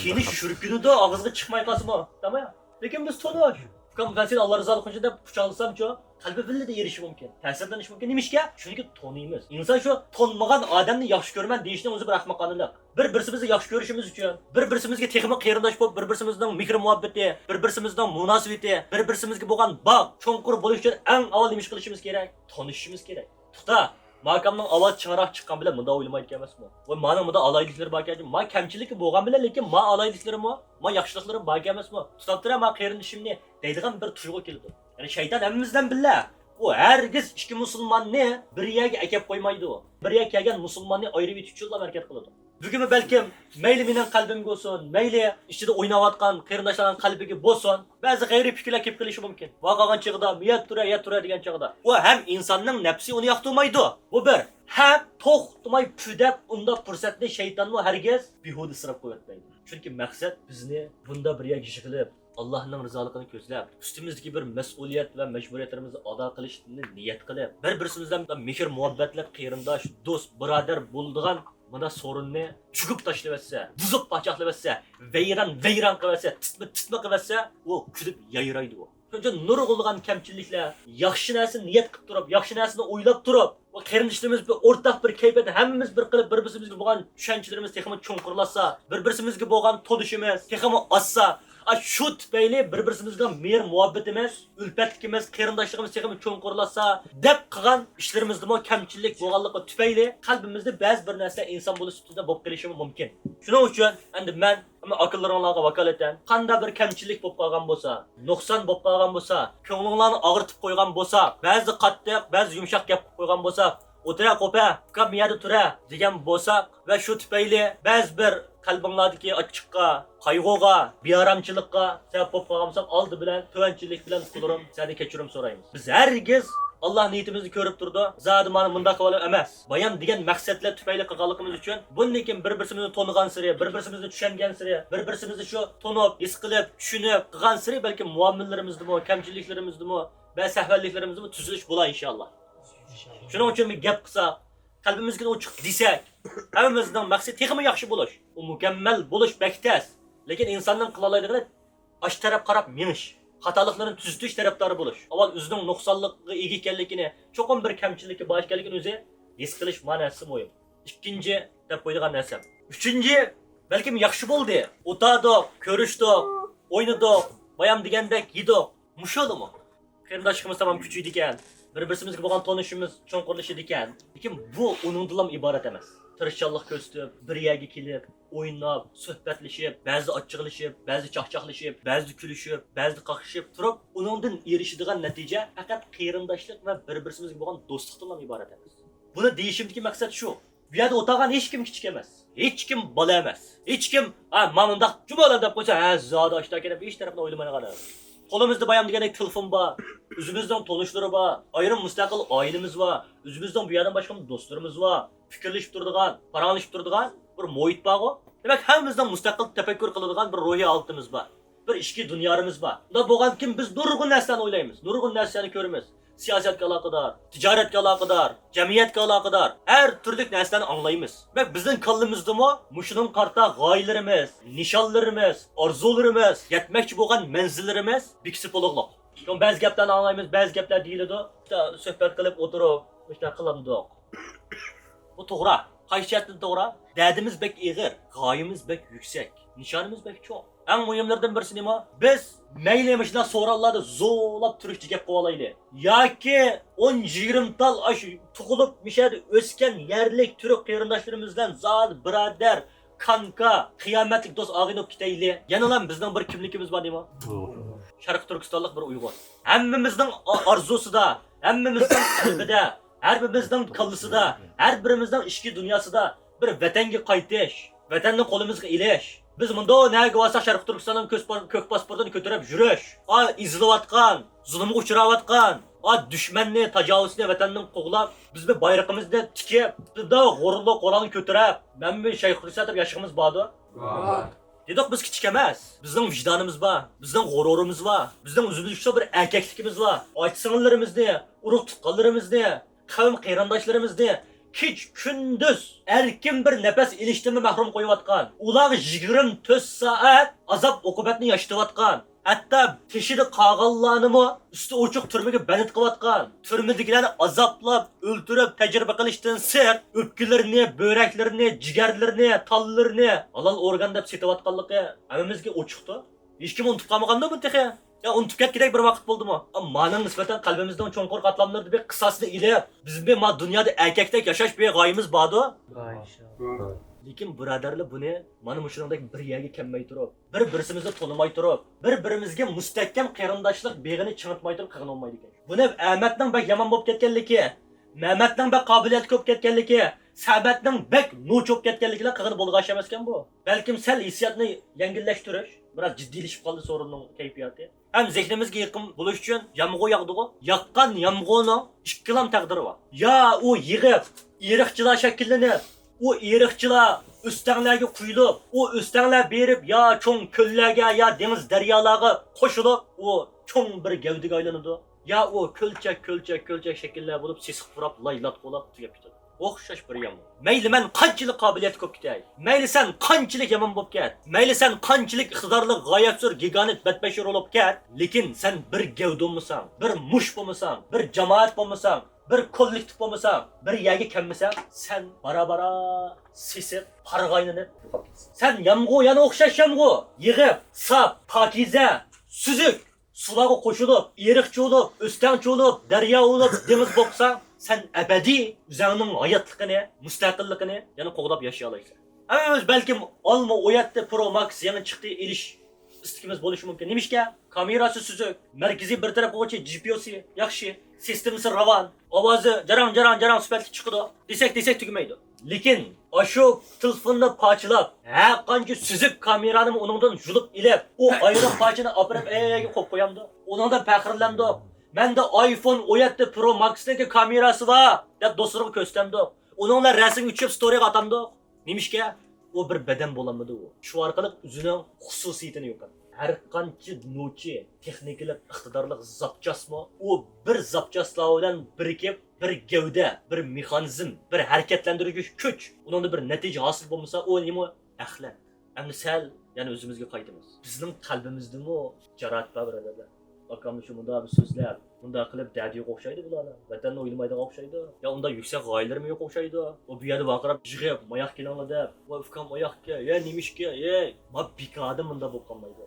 S1: Keyin shurkunida og'izga chiqmay qolsa-mo, tamam? Lekin biz tonosh. Ben seni Allah rızası için de bıçaksam kalbi villide erişi mümkün. Tesirleniş mümkün demiş ki çünkü tonuyumuz. İnsan şu tonmagan adamını yaxşı görmen deyişine özü bir ahmakkanılık. Bir-birimizle yaxşı görüşümüz için, bir-birimizle texmi qarindosh bo'lib, bir-birimizning mehr muhabbati, bir-birimizning munosabati, bir-birimizga bo'lgan baq, cho'nqur bo'lish uchun eng avval nima qilishimiz kerak? Tanishishimiz kerak. Tuta makamning ovoz chiqaroq chiqqan bilan bunda o'ylamaydi emasmi? Va mana bunda alayliklar bor ekan. Ma kamchiligi bo'lgan bilan lekin ma alayliklarimi, ma yaxshiliklarim bor emasmi? Tutab tura ma qarindishimni deydigan bir tuyg'u keldi. Ya'ni shayton hammamizdan billa. U hargiz ikki musulmonni bir yerga akab qo'ymaydi u. Bir yerga kelgan musulmonni ayirib yetish uchun harakat qiladi. Bugun balkim mayli mening qalbimga bo'lsin, mayli ichida o'ynayotgan qarindoshlarning qalbiga bo'lsin, ba'zi g'ayri fikrlar kelib qolishi mumkin. Vaqagan chig'ida miyat tura degan chig'ida. U ham insonning nafsi uni yoqtirmaydi. Bu bir. Ham to'xtamay pudab unda fursatni shaytonmi hargiz behuda isrof qo'ymaydi. Chunki maqsad bizni bunda bir yerga yig'ilib Allah'ın rızalıkını közlep, üstümüzdeki bir mesuliyet ve mecburiyetlerimizi ada qilishni niyet qilib, bir-birimizdan mehr muhabbatlab, qarindosh, do'st, birodar bo'ldigan buna sorunni chugib tashlabsa, buzib pachaqlabsa, vayron qilsa, titma qilsa, u kulib yayraydi u. Shuncha nurg'ulgan kamchiliklar, yaxshi narsa niyat qilib turib, yaxshi narsani o'ylab turib, va qarindoshlarimiz bir o'rtaq bir kayfiyatda hammamiz bir qilib bir-birimizga bo'lgan tushunchalarimiz texmi cho'nqurlasa, bir-birimizga bo'lgan todishimiz texmi ossa, şu tüpeyli bir-birimizga mehr muhabbatimiz, ülfetlikimiz, qarindoshligimiz texmi cho'nqurlasa, deb qilgan ishlarimizda mo kamchilik bo'lganligi tüpeyli qalbimizda ba'zi bir narsa inson bo'lish ustida bo'lib qolishi mumkin. Shuning uchun endi men aqllaringizga vakolatan qanday bir kamchilik bo'lib qolgan bo'lsa, nuqson bo'lib qolgan bo'lsa, ko'nglingizni og'ritib qo'ygan bo'lsa, ba'zi qattiq, ba'zi yumshoq gap qilib qo'ygan bo'lsa, o'tira qo'pa, kamiyada tura degan bo'lsa va shu tüpeyli ba'zi bir qalbinglardagi ochiqqa, qayg'uga, bearamchilikqa sabab bo'lib qolgansak, oldi bilan tuvanchilik bilan qulurim, sizdan kechirim so'raymiz. Biz hargiz Allah niyetimizni ko'rib turdi. Zodi mana bunda qilib emas. Bayan degan maqsadlar tufayli qilganligimiz uchun bundan bir-birimizni tonigan siri, bir-birimizni tushungan siri, bir-birimizni shu tonib, his qilib, tushunib qilgan siri balki muomilalarimizda, kamchiliklarimizda, va sahvalliklarimizda tuzilish bo'lar inshaalloh. Shuning uchun bir gap qilsak, qalbimizga ochiq desak, hammamizning maqsadi texmi yaxshi bo'lish. U mukammal bo'lish bektas. Lekin insonning qila oladigan ash taraf qarab menish, xatoliklarni tuzatish tarafdori bo'lish. Avval o'zining nuqsonligiga ega ekanligini, cho'qim bir kamchiligi bor ekanligini o'zi his qilish ma'nosi muhim. Ikkinchi deb qo'ydigan narsam. Uchinchi, balkim yaxshi bo'ldi. O'tadik, ko'rishdik, o'ynadik, bayam degandek yedik. Mushodimi? Qarindoshligimiz tamam kuchaydi ekan. Bir-birimizga bo'lgan tanishimiz cho'nqirlashadi ekan. Lekin bu uningdan ham iborat emas. Tirishchanlik ko'rsatib, bir yerga kelib, o'ynab, suhbatlashib, ba'zi achchiqlashib, ba'zi chaqchaqlashib, ba'zi kulishib, ba'zi qaqishib turib, uningdan erishadigan natija faqat qarindoshlik va bir-birimizga bo'lgan do'stlikdan ham iborat emas. Buni deyishimdagi maqsad shu. Bu yerda o'tirgan hech kim kichik emas. Hech kim bola emas. Hech kim, "Men bundaq jumolar" deb qo'ysa, "Ha, zoda ishda kelib hech tarafdan o'ylamaydigan." Qo'limizda bayam degandek telefon bor, o'zimizning tanishlari bor, ayrim mustaqil oilamiz bor, o'zimizning bu yerdan boshqa do'stlarimiz bor, fikrlashib turadigan, paranglashib turadigan bir muhit bor. Demak, hammamizning mustaqil tafakkur qiladigan bir ruhiy holatimiz bor. Bir ichki dunyomiz bor. Unda bo'lgan kim biz nurg'un narsani o'ylaymiz, nurg'un narsani ko'ramiz. Siyosatga aloqador, tijoratga aloqador, jamiyatga aloqador har turli narsani anglaymiz. Demak, bizning qalbimizdami mushuning qarta g'oyalarimiz, nishonlarimiz, orzularimiz, yetmoqchi bo'lgan manzillarimiz bikisi bo'lug'liq. Yo'q, ba'zi gaplarni anglaymiz, ba'zi gaplar deyiladi. Suhbat qilib o'tirib, ishlar qilindik. Bu to'g'ri. Qaysiyatin to'g'ri? Dardimiz bek ig'ir, g'oyamiz bek yuksak, nishonimiz bek cho'q. Eng muhimlardan birisi nima? Biz mayli mashina so'rallarda zo'lab turishga gap qilib olaylik. Yoki 10-20 tal ash tug'ilib mishada o'sgan yerlik turk qarindoshlarimizdan zot birodar, kanka, qiyomatlik do'st og'inib ketaylik. Yana ham bizning bir kimligimiz bor nima? Sharq Turkistonlik bir Uyg'ur. Hammamizning orzusida, hammamizning qalbida, har birimizning qalbisida, har birimizning ichki dunyosida bir vatanga qaytish, vatanni qo'limizga ilish. Biz bunda nega bo'lsa Sharq Turkistonning ko'k pasportini ko'tarib yurish, izlayotgan, zulmga uchrayotgan, dushmanni, tajovuzni vatanning qo'g'lab, biz bir bayrog'imizni tikib, bizda g'ururlik qo'rani ko'tarib, men bir shayxulisa deb yashashimiz bordi. Dedik biz kichik emas. Bizning vijdonimiz bor, bizning g'ururimiz bor, bizning o'zimizga bir erkakligimiz bor. Aytsinlarimizni, urug' tuqqanlarimizni, qavm qarindoshlarimizni kech kunduz erkin bir nafas ilishdan mahrum qo'yayotgan. Ular 24 soat azob oqibatni yashayotgan. Hatto teshida qolganlarni usti ochiq turmaga banit qilayotgan. Turmadagilarni azoblab, o'ldirib, tajriba qilishdan sir, o'pkilarini, bo'raklarini, jigarlarini, tallarini halol organ deb setayotganligi hammamizga ochiqdi. Hech kim unutib qolmaganda bu texi. Ya unutib ketgidek bir vaqt bo'ldimi? Ma'ning nisbatan qalbimizdan cho'nqur qatlamlarda bir qisasini ilib, biz bir dunyoda erkakdek yashash bir g'oyamiz bordi. Lekin birodarlar buni mana shu shunday bir yerga kelmay turib, bir-birimizni tanimay turib, bir-birimizga mustahkam qarindoshlik beg'ini chingitmay turib qilgan olmaydi ekan. Buni Ahmadning bak yomon bo'lib ketganligi, Mehmetning bak qobiliyat ko'p ketganligi, Sabatning bak no'ch bo'lib ketganligilar qilgan bo'lg'ash emas ekan bu. Balkim sal hissiyotni yengillashtirish, biroz jiddiylashib qoldi sorunning kayfiyati. Hem zehnimizga yaqin bo'lish uchun yomg'ir yog'di-ku. Yaqqan yomg'irning ikkilam taqdiri bor. Ya u yig'ib, eriqchilar shakllanib, u eriqchilar o'stanglarga quyilib, u o'stanglar berib ya cho'ng ko'llarga, ya dengiz daryolarga qo'shilib, u cho'ng bir gavdiga aylanadi. Ya u ko'lchak shakllar bo'lib, sesiq purab, laylat bo'lib tugab ketadi. O'xshash bir yomon. Mayli men qanchalik qobiliyat ko'p ketay. Mayli sen qanchalik yomon bo'lib ket. Mayli sen qanchalik iqtidorli, g'oyatsur, gigant badbashir bo'lib ket. Lekin sen bir gavda bo'lmasan, bir mush bo'lmasan, bir jamoat bo'lmasan, bir kollektiv bo'lmasan, bir yerga kelmasan, sen bara sesib, parg'aylanib. Sen yomg'ir, yana o'xshash yomg'ir, yig'ib, sap, pokiza, suzuk, sularga qo'shilib, eriqchi bo'lib, o'stangchi bo'lib, daryo bo'lib, dengiz bo'lsan, sen abadiy o'zingning hayotligini, mustaqilligini yana qo'g'dab yashay olasan. Hammamiz balkim olma o'yatdi Pro Max yana chiqdi elish istikimiz bo'lishi mumkin. Nimishga? Kamerasi suzuk, markaziy bir taraf bo'yicha GPS'i yaxshi, sistemasi ravon, ovozi jarang sifatli chiqadi. Desak tugmaydi. Lekin shu telefonni parchalab, qancha suzuk kamerani uningdan yulib ilib, u ayrim parchani opirib qo'yib qo'yamdi. Uningdan faxrlandim. Menda iPhone 17 Pro Max'dagi kamerasi bor deb do'stlarga ko'rsatamdi. Uninglar rasm uchib storyga atamdi. Nimishga? O bir beden bo'lamadi u. Shu orqali o'zining xususiyatini yo'qotdi. Her qancha nochi, texnikalik, iqtidorli zapchasmi, u bir zapchaslar bilan birikib, bir gavda, bir mexanizm, bir harakatlantirish kuch, uning bir natija hosil bo'lmasa, u nima? Axlat. Endi sal, yana o'zimizga qaytamiz. Bizning qalbimizdami jarohat bor birodarlar. Akamni shu bunda bir so'zlab, bunda qilib dadiga o'xshaydi bularlar. Vatanni o'ylamaydigan o'xshaydi. Ya unda yuksak g'oyalarmi yo'q o'xshaydi. U bu yerda vaqirab, jig'ib, moyoq kelinglar deb, "Voy ukam moyoqqa, ya nimishga, ma bikada bunda bo'lib qolmaydi."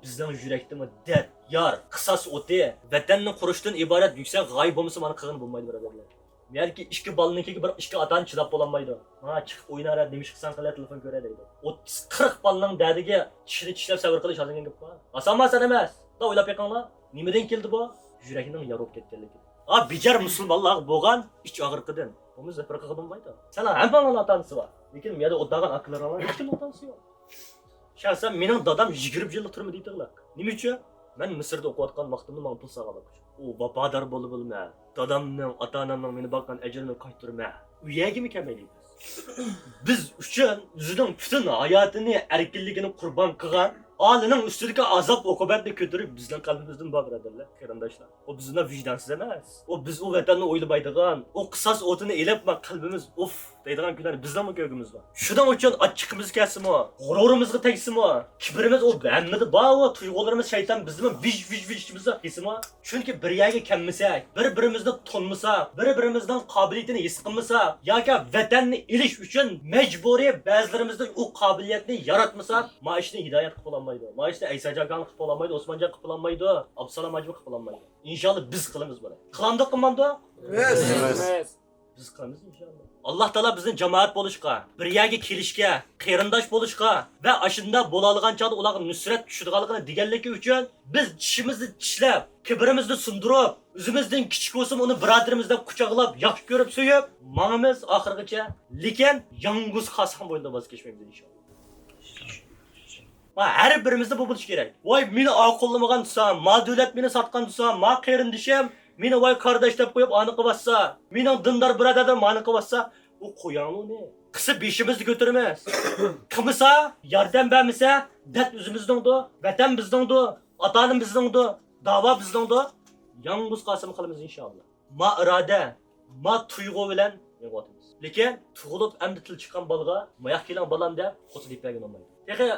S1: Bizning yurakdami dard, yar, qisos o'ti, vatanni qurishdan iborat yuksak g'oya bo'lmasa, mana qilgan bo'lmaydi birodarlar. Balki ikki balnikiga bir ikki otani chidab bo'lolmaydi. Ha, chiqib o'ynar, nima qilsan qiladi, telefon ko'radi deydi. 30-40 balning dadiga tishini tishlab sabr qilish hozirgan gap bor. Oson emas. Da o'ylab yiqinglar. Nimadan keldi bu? Yurakning yorib ketganligi. Bijar musulmonlar bo'lgan ich og'riqidan. Buni zafar qilib bo'lmaydi. Salam, hammaning otanisi bor. Lekin bu yerda o'tdagan aqllarning hech kim otanisi yo'q. Shaxsan mening dadam 20 yillik turmi deydilar. Nima uchun? Men Misrda o'qiyotgan vaqtimda men pul saqlab. U vafodor bo'lma. Dadamning, ota-onamning meni boqqan ajrini qaytarma. Uyagimi kamaylaymiz? Biz uchun o'zining butun hayotini, erkinligini qurbon qilgan Alining ustidagi azob oqibatni ko'tarib bizning qalbimizdan bor birodarlar, qarindoshlar. O bizning vijdonsiz emas. O biz u vatanni o'ylamaydigan, o qisos o'tini elab qalbimiz uf deydigan kunlar bizning ko'gimiz bor. Shuning uchun achchiqimiz kelsinmi, g'ururimizga tegsimi, kibrimiz o hammada bor, tuyg'ularimiz shayton bizning vij-vij-vijimizga qismi. Chunki bir yerga kelmasak, bir-birimizni tonmasak, bir-birimizning qobiliyatini his qilmasak, yoki vatanni ilish uchun majburiy ba'zilarimizda u qobiliyatni yaratmasak, ma ishni hidoyat qilib olmaydi. Ma ishni Aysajon qilib olmaydi, Osmonjon qilib olmaydi, Absalom Ajib qilib olmaydi. Inshaalloh biz qilamiz buni. Qilamdiq qilmamdi?
S9: Yes.
S1: Biz qilamiz inshaalloh. Alloh taolo bizni jamoat bo'lishga, bir yerga kelishga, qarindosh bo'lishga va ashunda bo'la olgan chog'da ularga nusrat tushirganligini deganligi uchun biz tishimizni tishlab, kibrimizni sundirib, o'zimizdan kichik bo'lsin uni birodarimizdan quchoqlab, yaxshi ko'rib suyib, mangimiz oxirigacha, lekin yong'uz qasam bo'yida voz kechmaymiz inshaalloh. Her birimizde bu buluş gerek. Vay meni aqıllamagan desam, ma davlat meni satgan desam, ma qarindishim meni vay kardeş deb qo'yib ani qilibsa, mening dindor birodarim mani qilibsa, u qo'yanu ne? Qisib beshimizni ko'taramiz. Qilmasa, yordam bermasa, dard o'zimizning-da, vatan bizning-da, ota-onam bizning-da, da'vo bizning-da. Yolg'iz qasim qilamiz inshaalloh. Ma iroda, ma tuyg'u bilan yig'otimiz. Lekin tug'ilib endi til chiqqan bolaga, moyoq kelan bolam deb qo'sib bergan olmaydi. Texi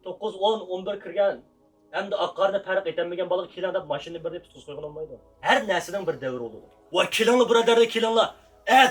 S1: 9, 10, 11 kirgan, endi oqqarni farq etmagan bolaga kelan deb mashinani bir deb tutquz qo'ygan olmaydi. Har narsaning bir davri bo'ladi. Voy kelinglar birodarlar, kelinglar.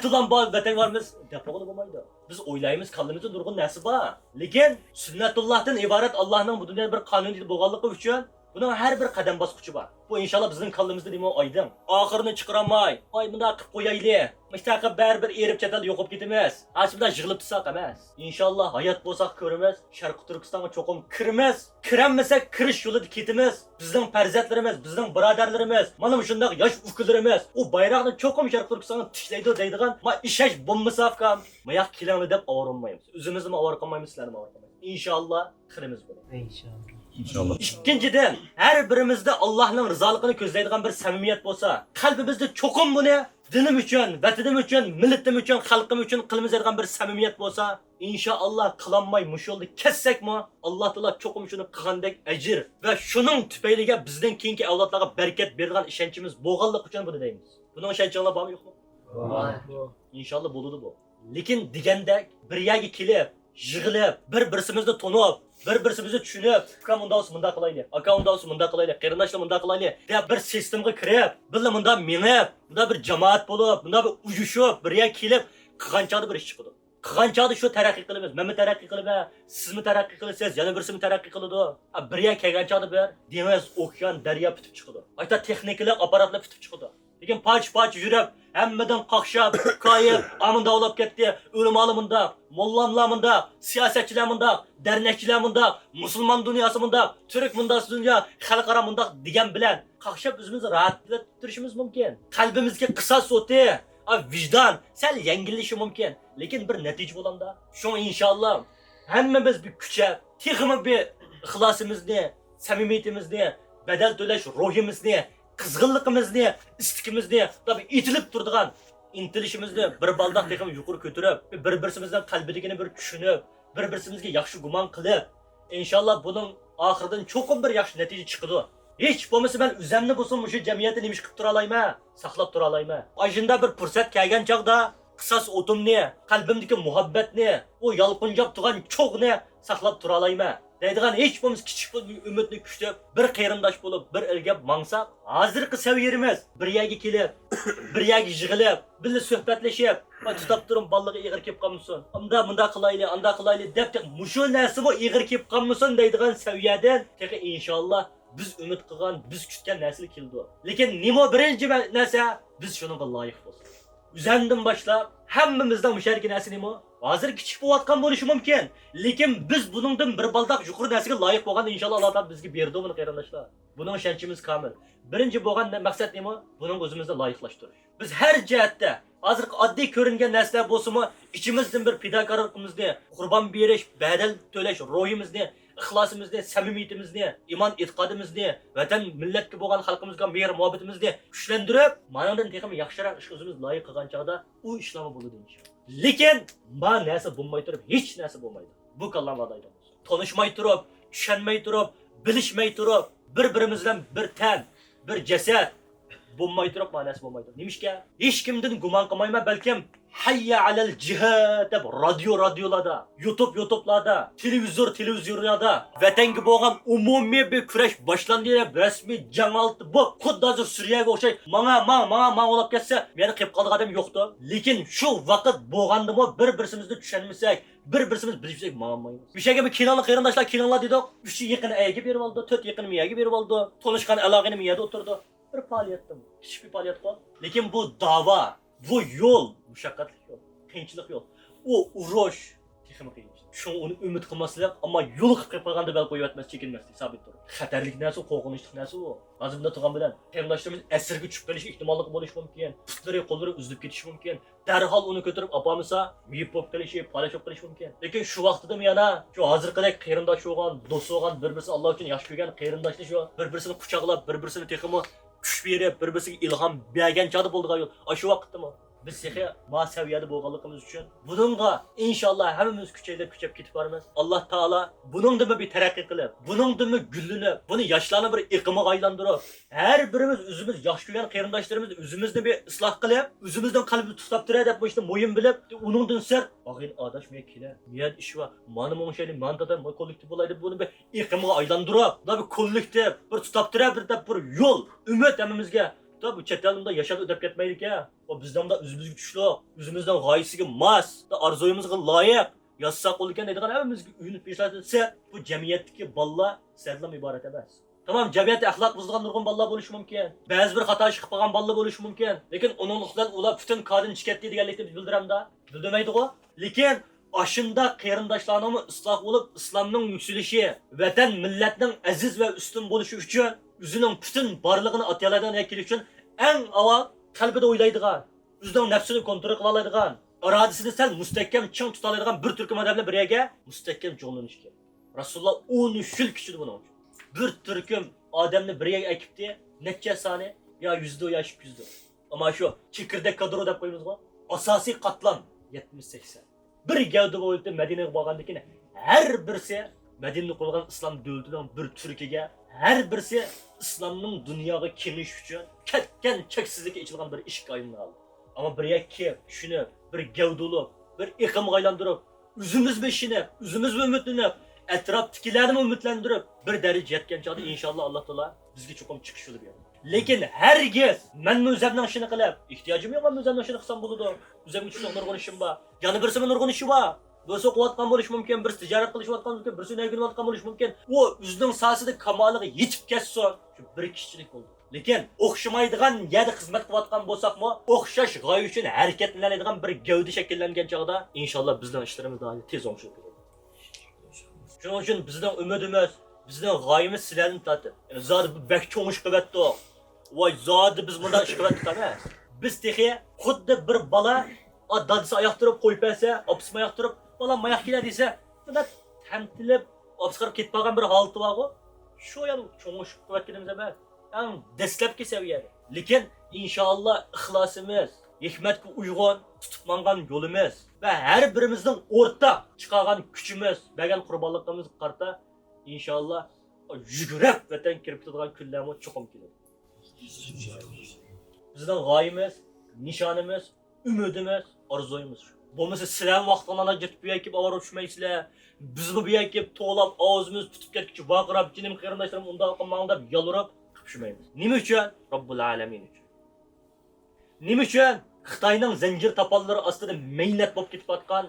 S1: Tulan bor vatan varmiz deb bo'lmaydi. Biz o'ylaymiz, qalbimizda nurg'un narsa bor. Lekin sunnatullohdan iborat Allohning bu dunyoda bir qonuni bo'lganligi uchun buning har bir qadam bosqichi bor. Bu inshaalloh bizning qalbimizda nima oydin. Oxirini chiqaramay, ay bunda qilib qo'yayli. Mustaqil baribir erib chatal yo'qib ketamiz. Aslida yig'ilib tursak emas. Inshaalloh hayot bo'lsak ko'ramiz, Sharq Turkistonga cho'qim kiramiz. Kiramasa kirish yo'lida ketamiz. Bizning farzandlarimiz, bizning birodarlarimiz, mana shunday yosh ukalarimiz u bayroqni cho'qim Sharq Turkistonga tishlaydi deydigan, ma ishash bo'lmasa ham, moyoq kelanglar deb avronmaymiz. O'zimizni avor qilmaymiz, sizlarni avor qilmaymiz. Inshaalloh qilamiz buni.
S9: İnşallah.
S8: İnşallah.
S1: İkinchidan, her birimizde Allohning rizoligini ko'zlaydigan bir samimiyat bo'lsa, qalbimizda cho'qim buni dinim uchun, vatanim uchun, millatim uchun, xalqim uchun qilmaydigan bir samimiyat bo'lsa, inshaalloh qilanmay mush yo'lda kessakmi, Alloh taolo cho'qim shuni qilgandek ajr va shuning tufayliga bizning keyingi avlodlarga barakat beradigan ishonchimiz bo'lganligi uchun buni deymiz. Buning ishonchinglar bormi yo'qmi?
S9: Bor.
S1: İnşallah bo'ladi bu. Lekin degandek bir yerga kelib, yig'ilib, bir-birimizni tonib, bir-birimizni tushunib, aka bunda olsun bunda qilaylik, aka bunda olsun bunda qilaylik, qarindoshlar bunda qilaylik deb bir sistemga kirib, birga bunda minib, bunda bir jamoat bo'lib, bunda bir uyushib, bir yerga kelib, qilganchada bir ish chiqadi. Qilganchada shu taraqqiy qilamiz, men taraqqiy qilib, sizmi taraqqiy qilasiz, yana birisi taraqqiy qiladi. Bir yerga kelganchada bir dengiz, okean, daryo bitib chiqadi. Ayta texnikalar, apparatlar bitib chiqadi. Lekin paç yürüp, hemmadan qaqshab, qayib, amında olab ketdi, o'lim olimunda, mollamlamında, siyasetçilamında, dernekçilamında, musulmon dunyosida, Türk mundasi dunyo, xalqaro munda degan bilan qaqshab o'zimizni rahatlatib turishimiz mumkin. Qalbimizga qisos o'ti, vijdon sal yengillishi mumkin, lekin bir natija bo'landa. Shu inshaalloh hammamiz bir kuchab, texmi bir ixlosimizni, samimiyatimizni, badal to'lash ruhimizni, qizg'inligimizni, istikimizni, tabi itilib turadigan intilishimizni bir baldoq texim yuqori ko'tarib, bir-birimizdan qalbidagini bir tushunib, bir-birimizga yaxshi gumon qilib, inshaalloh buning Ahırdan çokum bir yaxşı natija chiqadi. Hech bo'lmasa men o'zimni bo'lsin shu jamiyatni nima qilib tura olayman, saqlab tura olayman. Ajinda bir fursat kelgan chaqda qisas o'timni, qalbimdagi muhabbatni, o yalqinjab turgan cho'g'ni saqlab tura olayman. Deydigan hech bo'lmasa kichik bir umidni kuchtab, bir qarindosh bo'lib, bir ilgab mangsak, hozirgi saviyerimiz bir yerga kelib, bir yerga yig'ilib, birga suhbatlashib, tutab turib bolaga ig'ir kelib qolmasin. Unda qilayli, anda qilayli deb mushu narsami ig'ir kelib qolmasin deydigan saviyadan tehi inshaalloh biz umid qilgan, biz kutgan narsa keldi. Lekin nima birinchi narsa biz shunga loyiq bo'lsak. O'zandan boshlab hammamizdan mushariki narsa nima? Hozir kichik bo'layotgan bo'lishi mumkin, lekin biz buningdan bir baldaq yuqori narsaga loyiq bo'lgan inshaalloh Alloh taolo bizga berdi buni qarindoshlar. Buning ishonchimiz komil. Birinchi bo'lgan maqsad nima? Buning o'zimizni loyiqlashtirish. Biz har jihatda hozir oddiy ko'ringan narsalar bo'lsa-mu, ichimizdan bir fidokorligimizni, qurbon berish, badal to'lash ruhimizni, ixlosimizni, samimiyatimizni, iymon e'tiqodimizni, vatan millatga bo'lgan xalqimizga mehr muhabbatimizni kuchlantirib, ma'nodan texmi yaxshiroq ish o'zimiz loyiq qilgan chog'da u ishlar bo'ladi inshaalloh. Lekin bu narsa bo'lmay turib hech narsa bo'lmaydi. Bu kallam vadaydi. Tanışmay turib, tushunmay turib, bilishmay turib, bir-birimiz bilan bir tan, bir jasad bo'lmay turib ma'nosi bo'lmaydi. Nimishga? Hech kimdan gumon qilmayman, balkim hayya alal jihad deb radiolarda, YouTube'larda, televizorlarda vatanga bo'lgan umumiy bir kurash boshlandi deb rasmiy jang oldi. Bu xuddi hozir Suriyaga o'xshay, mana olib ketsa, meni qilib qolgan odam yo'qdi. Lekin shu vaqt bo'lgandimi bir-birimizni tushunmasak, bir-birimiz bilishsak ma'nomaymiz. O'shaga bir kinoli qarindoshlar kinollar dedik, 3 yaqin ayaga berib oldi, 4 yaqin miyaga berib oldi, tanishgan aloqani miyada o'tirdi. Bir faaliyettim. Küçük bir faaliyet var. Lekin bu dava, bu yol, müşakkatli yol, qiyinchilik yol. O urush, texmi qiyin. Şunu onu ümit qilmaslik, ama yo'l qilib qo'yganda bel qo'yib etmas, chekinmaslik sabit turib. Xatarlik narsa, qo'rqinchli narsa u. Hozir bunda turgan bilan qarindoshlarimiz asirga tushib qolish ehtimolligi bo'lishi mumkin. Putlari, qo'llari uzilib ketishi mumkin. Darhol uni ko'tarib opamisa, miyib bo'lib qolishi, palash bo'lib qolishi mumkin. Lekin shu vaqtida yana shu hozirgidek qarindosh bo'lgan, do'st bo'lgan, bir-birini Alloh uchun yaxshi ko'rgan qarindoshlar shu bir-birini quchoqlab, bir-birini texmi kuch berib, bir-biriga ilhom bergan chog'da bo'ldigan yo'l. Shu vaqtdami biz sihi ma saviyada bo'lganligimiz uchun buningga inshaalloh hammamiz kuchayib ketib boramiz. Alloh taolo buningda bir taraqqiy qilib, buningda gullanib, buni yoshlarni bir iqimga aylantirib, har birimiz o'zimiz yaxshi ko'rgan qarindoshlarimiz o'zimizni bir isloh qilib, o'zimizdan qalbni tutab turadi deb bu ishni mo'yin bilib, uningdan sir, "Og'in odash men kelar, men ish va, mana mo'ngshayli, mana dadam kollektiv bo'laydi" buni bir iqimga aylantirib, bir kollektiv, bir tutab turadi bir yo'l, umid hammamizga. Bu chet elimda yashab o'tib ketmaylik ya. O bizdan da o'zimizga tushli, o'zimizdan g'oyasiga mos, orzuyimizga loyiq yozsak bo'lgan deydigan hammamizga uyinib bersa, bu jamiyatdagi bolalar sizdan iborat emas. Tamam, jamiyatda axloq buzilgan nurg'un bolalar bo'lishi mumkin. Ba'zi bir xato ish qilib qolgan bolalar bo'lishi mumkin. Lekin uningdan ular butun kodini chiqatdi deganlikni bildiramda, bildirmaydi-ku. Lekin ashunda qarindoshlarning isloh bo'lib, islomning yuksalishi, vatan millatning aziz va ustun bo'lishi uchun o'zining butun borlig'ini atayoladigan yakil uchun eng avval qalbida o'ylaydigan, o'zining nafsini kontrol qila oladigan, irodasini sal mustahkam ching tuta oladigan bir turkum odamlar bir yerga mustahkam jo'nlanish kerak. Rasululloh uni shul kishidi buning uchun. Bir turkum odamni bir yerga akibdi, necha soni yo 100 yo 200. Ammo shu chekirdak kadro deb qo'yamiz-ku. Asosiy qatlam 70-80. Bir gavda bo'ldi Madinaga borgandan keyin har birisi Madinada qolgan islom davlatining bir turkiga her birisi İslam'ın dünyaya kemiş için ketken çeksizlikle içilgan bir iş kaynağı aldı. Ama bir yakki şunu bir gevdulu, bir iqim aylandırıp, üzümüz beşini, üzümüz ümitlenip, etraftakilerini ümitlendirip bir derece yetken çağda inşallah Allah Teala bizge çokum çıkış yolu bir. Lekin herkes men o'zimning ishini qilib, ehtiyojim yo'q, men o'zimning ishini qilsam bo'ladi. O'zimga tushunib nurg'un ishim bor. Yana birisi nurg'un ishi bor. Birisi o'qiyotgan bo'lishi mumkin, birisi tijorat qilayotgan mumkin, birisi o'rganayotgan bo'lishi mumkin. U o'zining sohasida kamoliga yetib ketsa, shu bir kishilik bo'ldi. Lekin o'xshamaydigan yerda xizmat qilayotgan bo'lsakmi, o'xshash g'oya uchun harakatlanadigan bir gavda shakllangan chog'da inshaalloh bizning ishlarimiz tez o'ngishib ketadi. Shuning uchun bizning umidimiz, bizning g'oyamiz sizlarni tortib. Zodi bu bak cho'ng ish qilyapti. Voy zodi biz bundan ish qilyapti emas. Biz tehi xuddi bir bola dadisi oyoq turib qo'yib bersa, opisi oyoq turib, bolam oyoq keladi desa, bunda tamtilib, opisi qirib ketib qolgan bir holati bor-ku. Shu ham cho'ng ish qilyapganimiz emas. Eng dastlabki saviyada. Lekin inshaalloh ixlosimiz, hikmatga uyg'un tutib mangan yo'limiz va har birimizning o'rtaq chiqargan kuchimiz, bergan qurbonligimiz qarta inshaalloh yugurib vatan kirib ketadigan kunlarmi cho'qim keladi. Bizning g'oyamiz, nishonimiz, umidimiz, orzuyimiz shu. Bo'lmasa sizlar vaqtlarni jetib bu yerga olib tushmaysizlar. Bizni bu yerga to'lab og'zimiz tutib ketguncha baqirib, jinim qarindoshlarim unda qilmang deb yolurib qipshmaymiz. Nima uchun? Robbul alamin uchun. Nima uchun? Xitoyning zanjir tapallari ostida meynat bo'lib ketib yotgan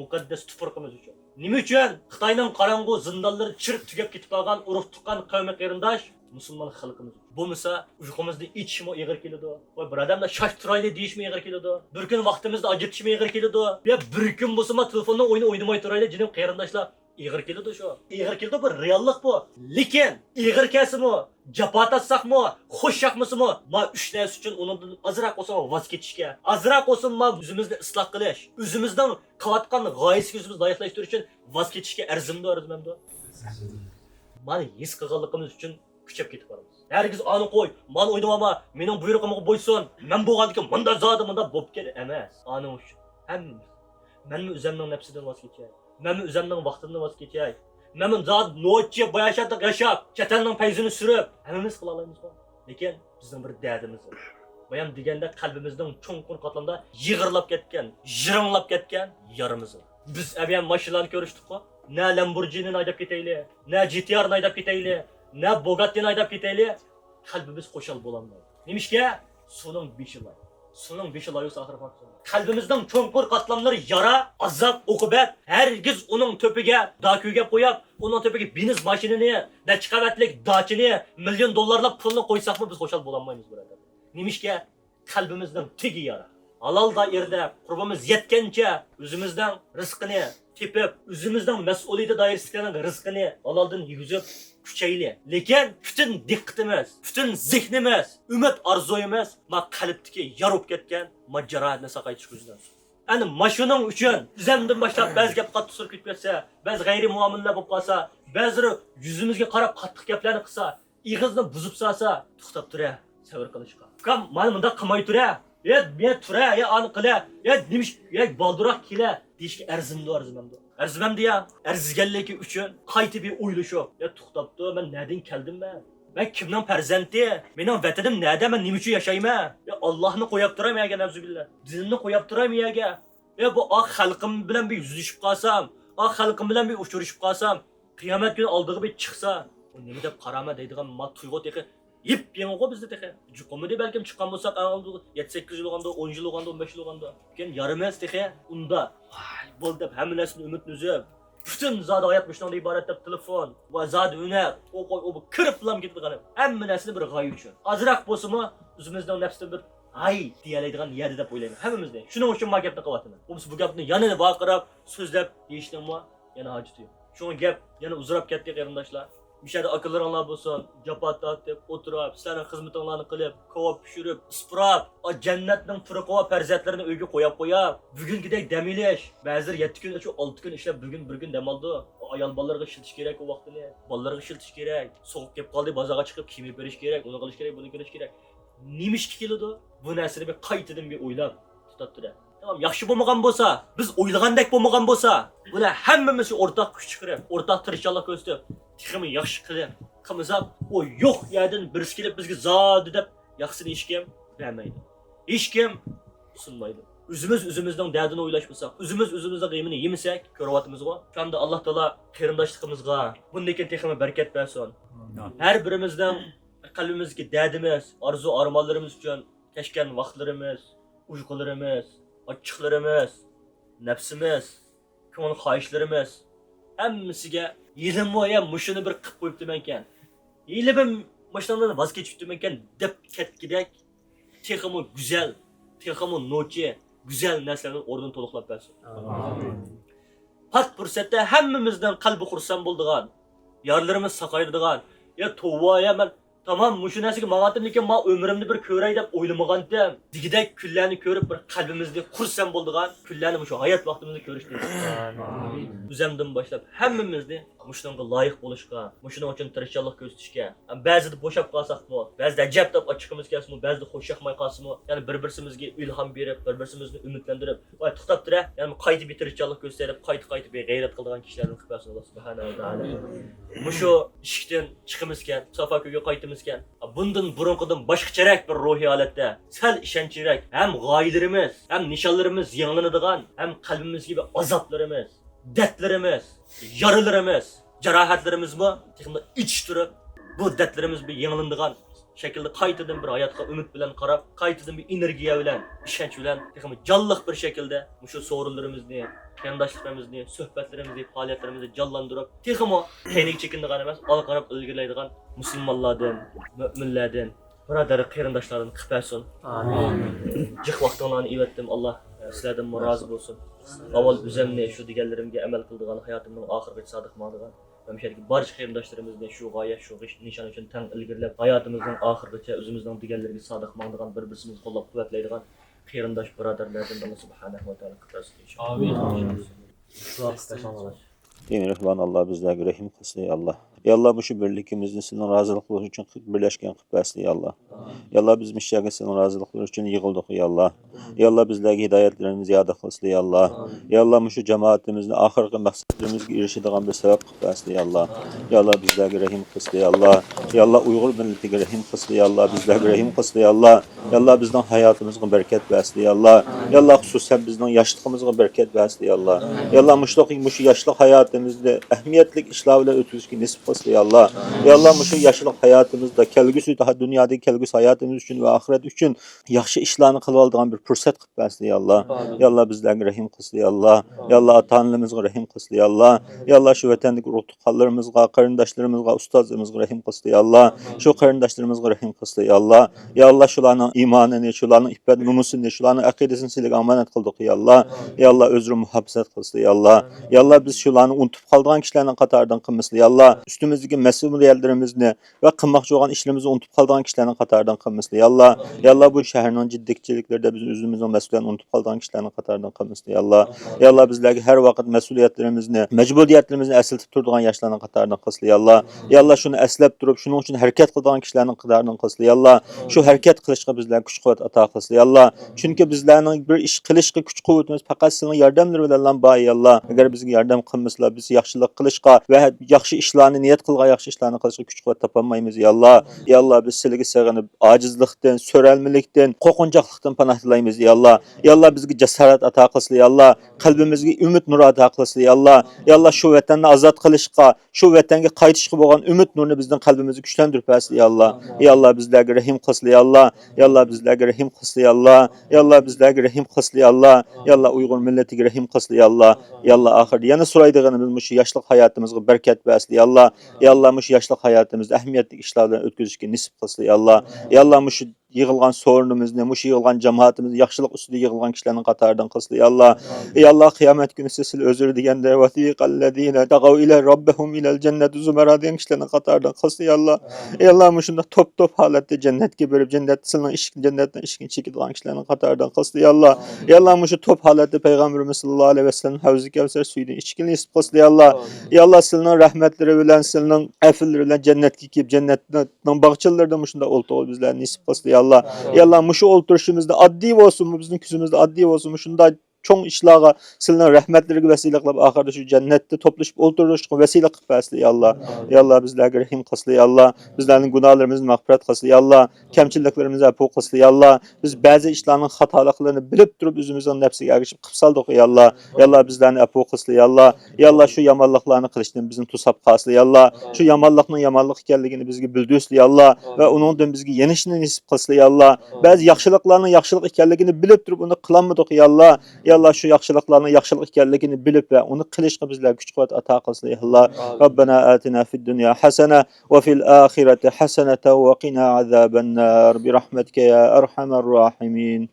S1: muqaddas tufurqimiz uchun. Nima uchun? Xitoyning qorong'u zindonlari chirib tugab ketib qolgan urug' tuqqan qavmi qarindosh musulmon xalqimiz. Bo'lmasa uyqumizni ichishmi ig'ir keladi. Voy birodamlar shosh turayli deyishmi ig'ir keladi. Bir kun vaqtimizni ajratishmi ig'ir keladi. Ya bir kun bo'lsa telefonda o'ynamay turayli jinim qarindoshlar ig'ir keladi shu. Ig'ir keladi bu reallik bu. Lekin ig'ir kelsimi, jafo tatsaqmi, xushyoqmisimi? Ma 3 narsa uchun undan azroq bo'lsa voz kechishga, azroq bo'lsa ma o'zimizni isloh qilish, o'zimizning qilayotgan g'oyasiga o'zimizni loyiqlashtirish uchun voz kechishga arzimdi. Mana his qilganligimiz uchun kuchab ketib qolamiz. Herkes ani qo'y, men o'ynamama, mening buyrug'imga bo'ysun. Men bo'lgandan bunda zodi bunda bo'lib ket emas. Ani uchun hammamiz. Men o'zimning nafsidan voz kechay. Men o'zimning vaqtimdan voz kechay. Men zot no'tchi boyashada yashab, chatanning fayzini surib, hammamiz qila olamiz. Lekin bizning bir dardimiz bor. Bayam deganda qalbimizning cho'nqur qatlamda yig'irlab ketgan, jiringlab ketgan yarimiz bor. Biz abiyan mashinalarni ko'rishdik-ku. Na Lamborghini haydab ketayli, na GTR haydab ketayli, na Bugatti'ni haydab ketayli, qalbimiz qo'shal bo'lolmaydi. Nimishga? Suning beshilar. Suning beshilar yo'q oxir vaqtda. Qalbimizning cho'nqur qatlamlari yara, azob, uqubat hargiz uning to'piga dakuga qo'yib, uning to'piga beniz mashinani, necha qavatlik dachini, million dollarlab pulni qo'ysaqmi biz qo'shal bo'lolmaymiz birodar. Nimishga? Qalbimizning tegi yara. Halal dairada qurbimiz yetgancha o'zimizdan rizqini tepib, o'zimizdan mas'uliyati doirasining rizqini halaldan yig'izib kuchayli. Lekin butun diqqatimiz, butun zehnimiz, umid orzuyimiz ma qalbdagi yarib ketgan majroatni saqaytish ko'zidan. Ani mashuning uchun bizamdan boshlab ba'zi gap qattiq surib ketsa, ba'zi g'ayri muomalalar bo'lib qolsa, ba'zi yuzimizga qarab qattiq gaplarni qilsa, ig'izni buzib salsa, to'xtab tura, sabr qilishga. Kam mana bunda qilmay tura. Men tura, ani qila, nimish, balduroq kela deyishga arzimdi. Arzimamdi ya, arzganligi uchun qaytib o'ylashib, to'xtabdi, men nerdan keldim men? Ben kimning farzandi? Mening vatanim nerda? Men nima uchun yashayman? Allohni qo'yib turayman ya nazbillah. Dinni qo'yib turayman ya. Bu oq xalqim bilan bir yuzlashib qolsam, oq xalqim bilan bir uchrashib qolsam, qiyomat kuni oldiga bir chiqsa, u nima deb qarama deydigan ma tuyg'u teqi yip yango bizda teqi. Juqomida balkim chiqqan bo'lsak, 7-8 yil bo'lganda, 10 yil bo'lganda, 15 yil bo'lganda, keyin yaramas teqi unda. Voy, bo'ldi deb hamma narsani umidni uzib, bütün zat hayat müştəqdə ibarət deb telefon və zat ünə o kırıb lam getdiğini hamma narsani bir g'oya uchun. Azroq bo'lsa-mı o'zimizning nafsdan bir ay deyiladigan yerda deb o'ylayman. Hammamizda. Shuning uchun men gapni qilyapman. Bu gapni yana baqirib, so'zlab deyishimmi yana hojat yo'q. Shu gap yana uzrab ketdi qarindoshlar. Mishada akalaringlar bo'lsin, japat deb o'tirib, sizlarning xizmatinglarni qilib, qovab pishirib, isprab, o jannatning turqi va farzandlarini uyga qo'yib, bugungidek dam olish, ba'zilar 7 kun, 6 kun ishlab, bugun bir kun dam oldi. Ayol bolalarga ishiltish kerak o vaqtini, bolalarga ishiltish kerak, so'g'ib kelib qoldi, bozorga chiqib kiyim berish kerak, uni qilish kerak, buni qilish kerak. Nimishga keladi? Bu narsani bir qaytadan bir o'ylab tutib turadi. Tamam, yaxshi bo'lmagan bo'lsa, biz o'ylagandek bo'lmagan bo'lsa, bular hammamiz o'rtaq kuch chiqarib, o'rtaq tirishchilik ko'rsatib, texmi yaxshi qilib, qilmasam, o yo'q yerdan birisi kelib bizga zodi deb yaxshini hech kim bermaydi. Hech kim sunmaydi. O'zimizning dardini o'ylash bo'lsak, o'zimizning g'imini yemasak, ko'ryapmizmi? Shunda Alloh taolo qarindoshligimizga bundan keyin texmi barakat bersin. Har birimizning qalbimizga dardimiz, orzu armonlarimiz uchun kashgan vaqtlarimiz, uyqularimiz, ochiqlarimiz, nafsimiz, ko'ngil xohishlarimiz hammasiga yilimmoya mushuni bir qilib qo'yibdiman ekan. Yilim mashinalardan voz kechibdiman ekan deb ketgidek texmi go'zal, texmi nochi, go'zal narsalarning o'rnini to'liqlab bersin. Amin. Pat fursatda hammamizdan qalbi xursand bo'ldigan, yorlarimiz saqaydigan, to'voya men tamam, shu narsaga ma'notim, lekin men umrimni bir ko'ray deb o'ylamagandim. Digidek kunlarni ko'rib bir qalbimizda xursand bo'ldigan kunlarni shu hayot vaqtimizda ko'rishdi. Amin. O'zimdan boshlab hammamizni Muşunga layık bo'lishga, muşunun uchun tirishchilik ko'rsatishga. Ba'zida bo'shab qolsaqmi, ba'zida ajab deb ochiqimiz kelsinmi, ba'zida xo'shyoqmay qolsinmi, ya'ni bir-birimizga ilhom berib, bir-birimizni umidlantirib, voy to'xtab tur, ya'ni qayta bir tirishchilik ko'rsatib, qayta bir g'ayrat qiladigan kishilardan qilib bersin Alloh subhanahu va taolo. Mushu ishdan chiqimizkan, Safako'ga qaytimizkan, bundan burunqidan boshqacharak bir ruhiy holatda, sal ishonchliroq, ham g'oyalarimiz, ham nishonlarimiz yangilanadigan, ham qalbimizga bir azoblarimiz, dardlarimiz, yaralarimiz, jarohatlarimiz bu texmi iç turib, bu dardlarimiz bir yangilanadigan şekilde qaytadan bir hayotga umid bilan qarab, qaytadan bir energiya bilan, ishonch bilan, texmi jonliq bir şekilde mushu so'rinlarimizni, qarindoshligimizni, suhbatlarimizni, faoliyatlarimizni jonlantirib, texmi qiyinlik chekinadigan emas, olga qarab ilgirlaydigan musulmonlardan, mu'minlardan, birodar qarindoshlardan qilib bersin. Amin. Jiq vaqtinglarni ivetdim, Alloh sizlardan rozi bo'lsin. Avval o'zimni shu deganlarimga amal qildigan hayotimning oxirigacha sodiq bo'ladigan va mishadagi barcha qarindoshlarimizni shu g'oya, shu nishon uchun tang ilgirlab, hayotimizning oxirigacha o'zimizning deganlariga sodiq bo'ladigan, bir-birimizni qo'llab-quvvatlaydigan qarindosh birodarlardan Alloh subhanahu va taolo qilsin inshaalloh. Amin.
S6: Mehriban Allah bizlerge rahim kılsın ya Allah. Ya Allah bu şu birlikimizni senin razılıkları için birleşken kıpbesli ya Allah. Ya Allah biz müşterike senin razılıkları için yığıldık ya Allah. Ya Allah bizlerge hidayetlerimizi ziyade kılsın ya Allah. Ya Allah bu şu cemaatimizin ahirki maksatlarımızı erişidiğin bir sebep kıpbesli ya Allah. Ya Allah bizlerge rahim kılsın ya Allah. Ya Allah Uygur milletine rahim kılsın ya Allah. Bizlerge rahim kılsın ya Allah. Ya Allah bizden hayatımızın bereket versin ya Allah. Ya Allah hususen bizden yaşlılığımızın bereket versin ya Allah. Ya Allah muşu yaşlı hayatımızda ehemmiyetlik işler ile ötülüşki nisip kılsın ya Allah. Ya Allah muşu yaşlılık hayatımızda kelgüsü daha dünyadaki kelgüsü hayatımız için ve ahiret için yaxşı işlerini kılıp aldığın bir fırsat kılıp versin ya Allah. Ya Allah bizlerge rahim kılsın ya Allah. Ya Allah ata-analarımızga rahim kılsın ya Allah. Ya Allah şu vatandaki ruhtukallarımızga, qarindaşlarımızga, ustazlarımızga rahim kılsın ya Allah. Şu qarindaşlarımızga rahim kılsın ya Allah. Ya Allah şularının imanını, şularının iffet numusunu, şularının akidesini silik amanet kıldık ya Allah. Ya Allah özrü muhabbet kılsın ya Allah. Ya Allah biz şularını unutup kaldığın kişilerden katardan kılmasın ya Allah. Üstümüzdeki mesuliyetlerimizni ve kılmakçı olan işlerimizi unutup kaldığın kişilerden katardan kılmasın ya Allah. Ya Allah bu şehrin ciddikçiliklerde bizim üzümüzün mesuliyetini unutup kaldığın kişilerden katardan kılmasın ya Allah. Ya Allah bizlerge her vakit mesuliyetlerimizni, mecburiyetlerimizni esletip durduğun yaşlardan katardan kılsın ya Allah. Ya Allah şunu eslep durup şunun için hareket kıldığın kişilerden katardan kılsın ya Allah. Şu hareket kılışka bizlerge güç kuvvet ata kılsın ya Allah. Çünkü bizlerin bir iş kılışka güç kuvvetimiz fakat senin yardımları bilen bayi ya Allah. Eğer bizge yardım kılmışlar, bizi yaxşılık kılışka ve yaxşı işlerini niyet kılga yaxşı işlerini kılışka güç kuvvet tapamayımız ya Allah. Ya Allah biz silgi sığınıp acizlikten, sörelmelikten, kokunacaklıktan panah dilayımız ya Allah. Ya Allah bizge cesaret ata kılsın ya Allah. Kalbimizge ümit nuru ata kılsın ya Allah. Ya Allah şu vatanını azat kılışka, şu vatanga qaytışqa bolgan ümit nurunu bizden kalbimizi güçlendirip versin ya Allah. Ya Allah bizlerge rahim kılsın ya Allah. Ya Allah bizlerge rahim kılsın ya Allah. Ya Allah bizlerge rahim kılsın ya Allah. Ya Allah Uygur milletiga rahim kılsın ya Allah. Ya Allah ahir yana so'raydiganimiz şu yaşlıq hayatımızga bereket versin ya Allah. Ya Allah şu yaşlıq hayatımızda ehemmiyetli işlerden ötküzüşke nisip kılsın ya Allah. Ya Allah şu yığılgan sorunumuzni, muş yığılgan cemaatimizni yaxşılık üstüde yığılgan kişilerin katardan kılsın ya Allah. Ey Allah kıyamet günü siz özür digende vatiqallezine taqav ila rabbihum ilal cenneti zumara diyen kişilerin katardan kılsın ya Allah. Ey Allah muşunda top halette cennetke bölüp cennetten işkin çekilgan kişilerin katardan kılsın ya Allah. Ey Allah muşu top halette Peygamberimiz sallallahu aleyhi ve sellem Havz-ı Kevser suyunu içkin nisip kılsın ya Allah. Ey Allah senin rahmetleri bilen, senin efilleri bilen cennetki kip cennetten bağçalarında muşunda oltu bizler nisip kılsın ya Allah. Ya Allah muşu olturuşumuzda addi olsun mu bizim küsümüzde addi olsun mu şunda çoğun işlağa silinen rahmetleri vesile kılıp ahirde şu cennette toplaşıp oturuşuk vesile kıpaslı ya Allah. Ya Allah bizlerge rahim kılsın ya Allah. Bizlerin günahlarımızın mağfiret kılsın ya Allah. Kemçilliklerimizi afu kılsın ya Allah. Biz bazı işlerin hatalıklarını bilip durup üzümüzün nefsine erişip kıpsaldık ya Allah. Ya Allah bizlerin afu kılsın ya Allah. Ya Allah şu yamallıklarını kılıçtın bizim tusap kılsın ya Allah. Şu yamallıkның yamallık ikenligini bizge bildirsin ya Allah. Ve onun bizge yenişini nisip kılsın ya Allah. Bazı yaxşılıklarının yaxşılık ikenligini bilip durup onu kılanmadık ya Allah. Ya Allah şu yaxşılıklarının yaxşılık ikenligini bilip ve onu kılışqa bizler güç kuvvet ata kılsın ya Allah. Rabbena atina fid dunya hasene ve fil ahireti hasenete ve qina azaben nar bi rahmetike ya erhamer rahimin.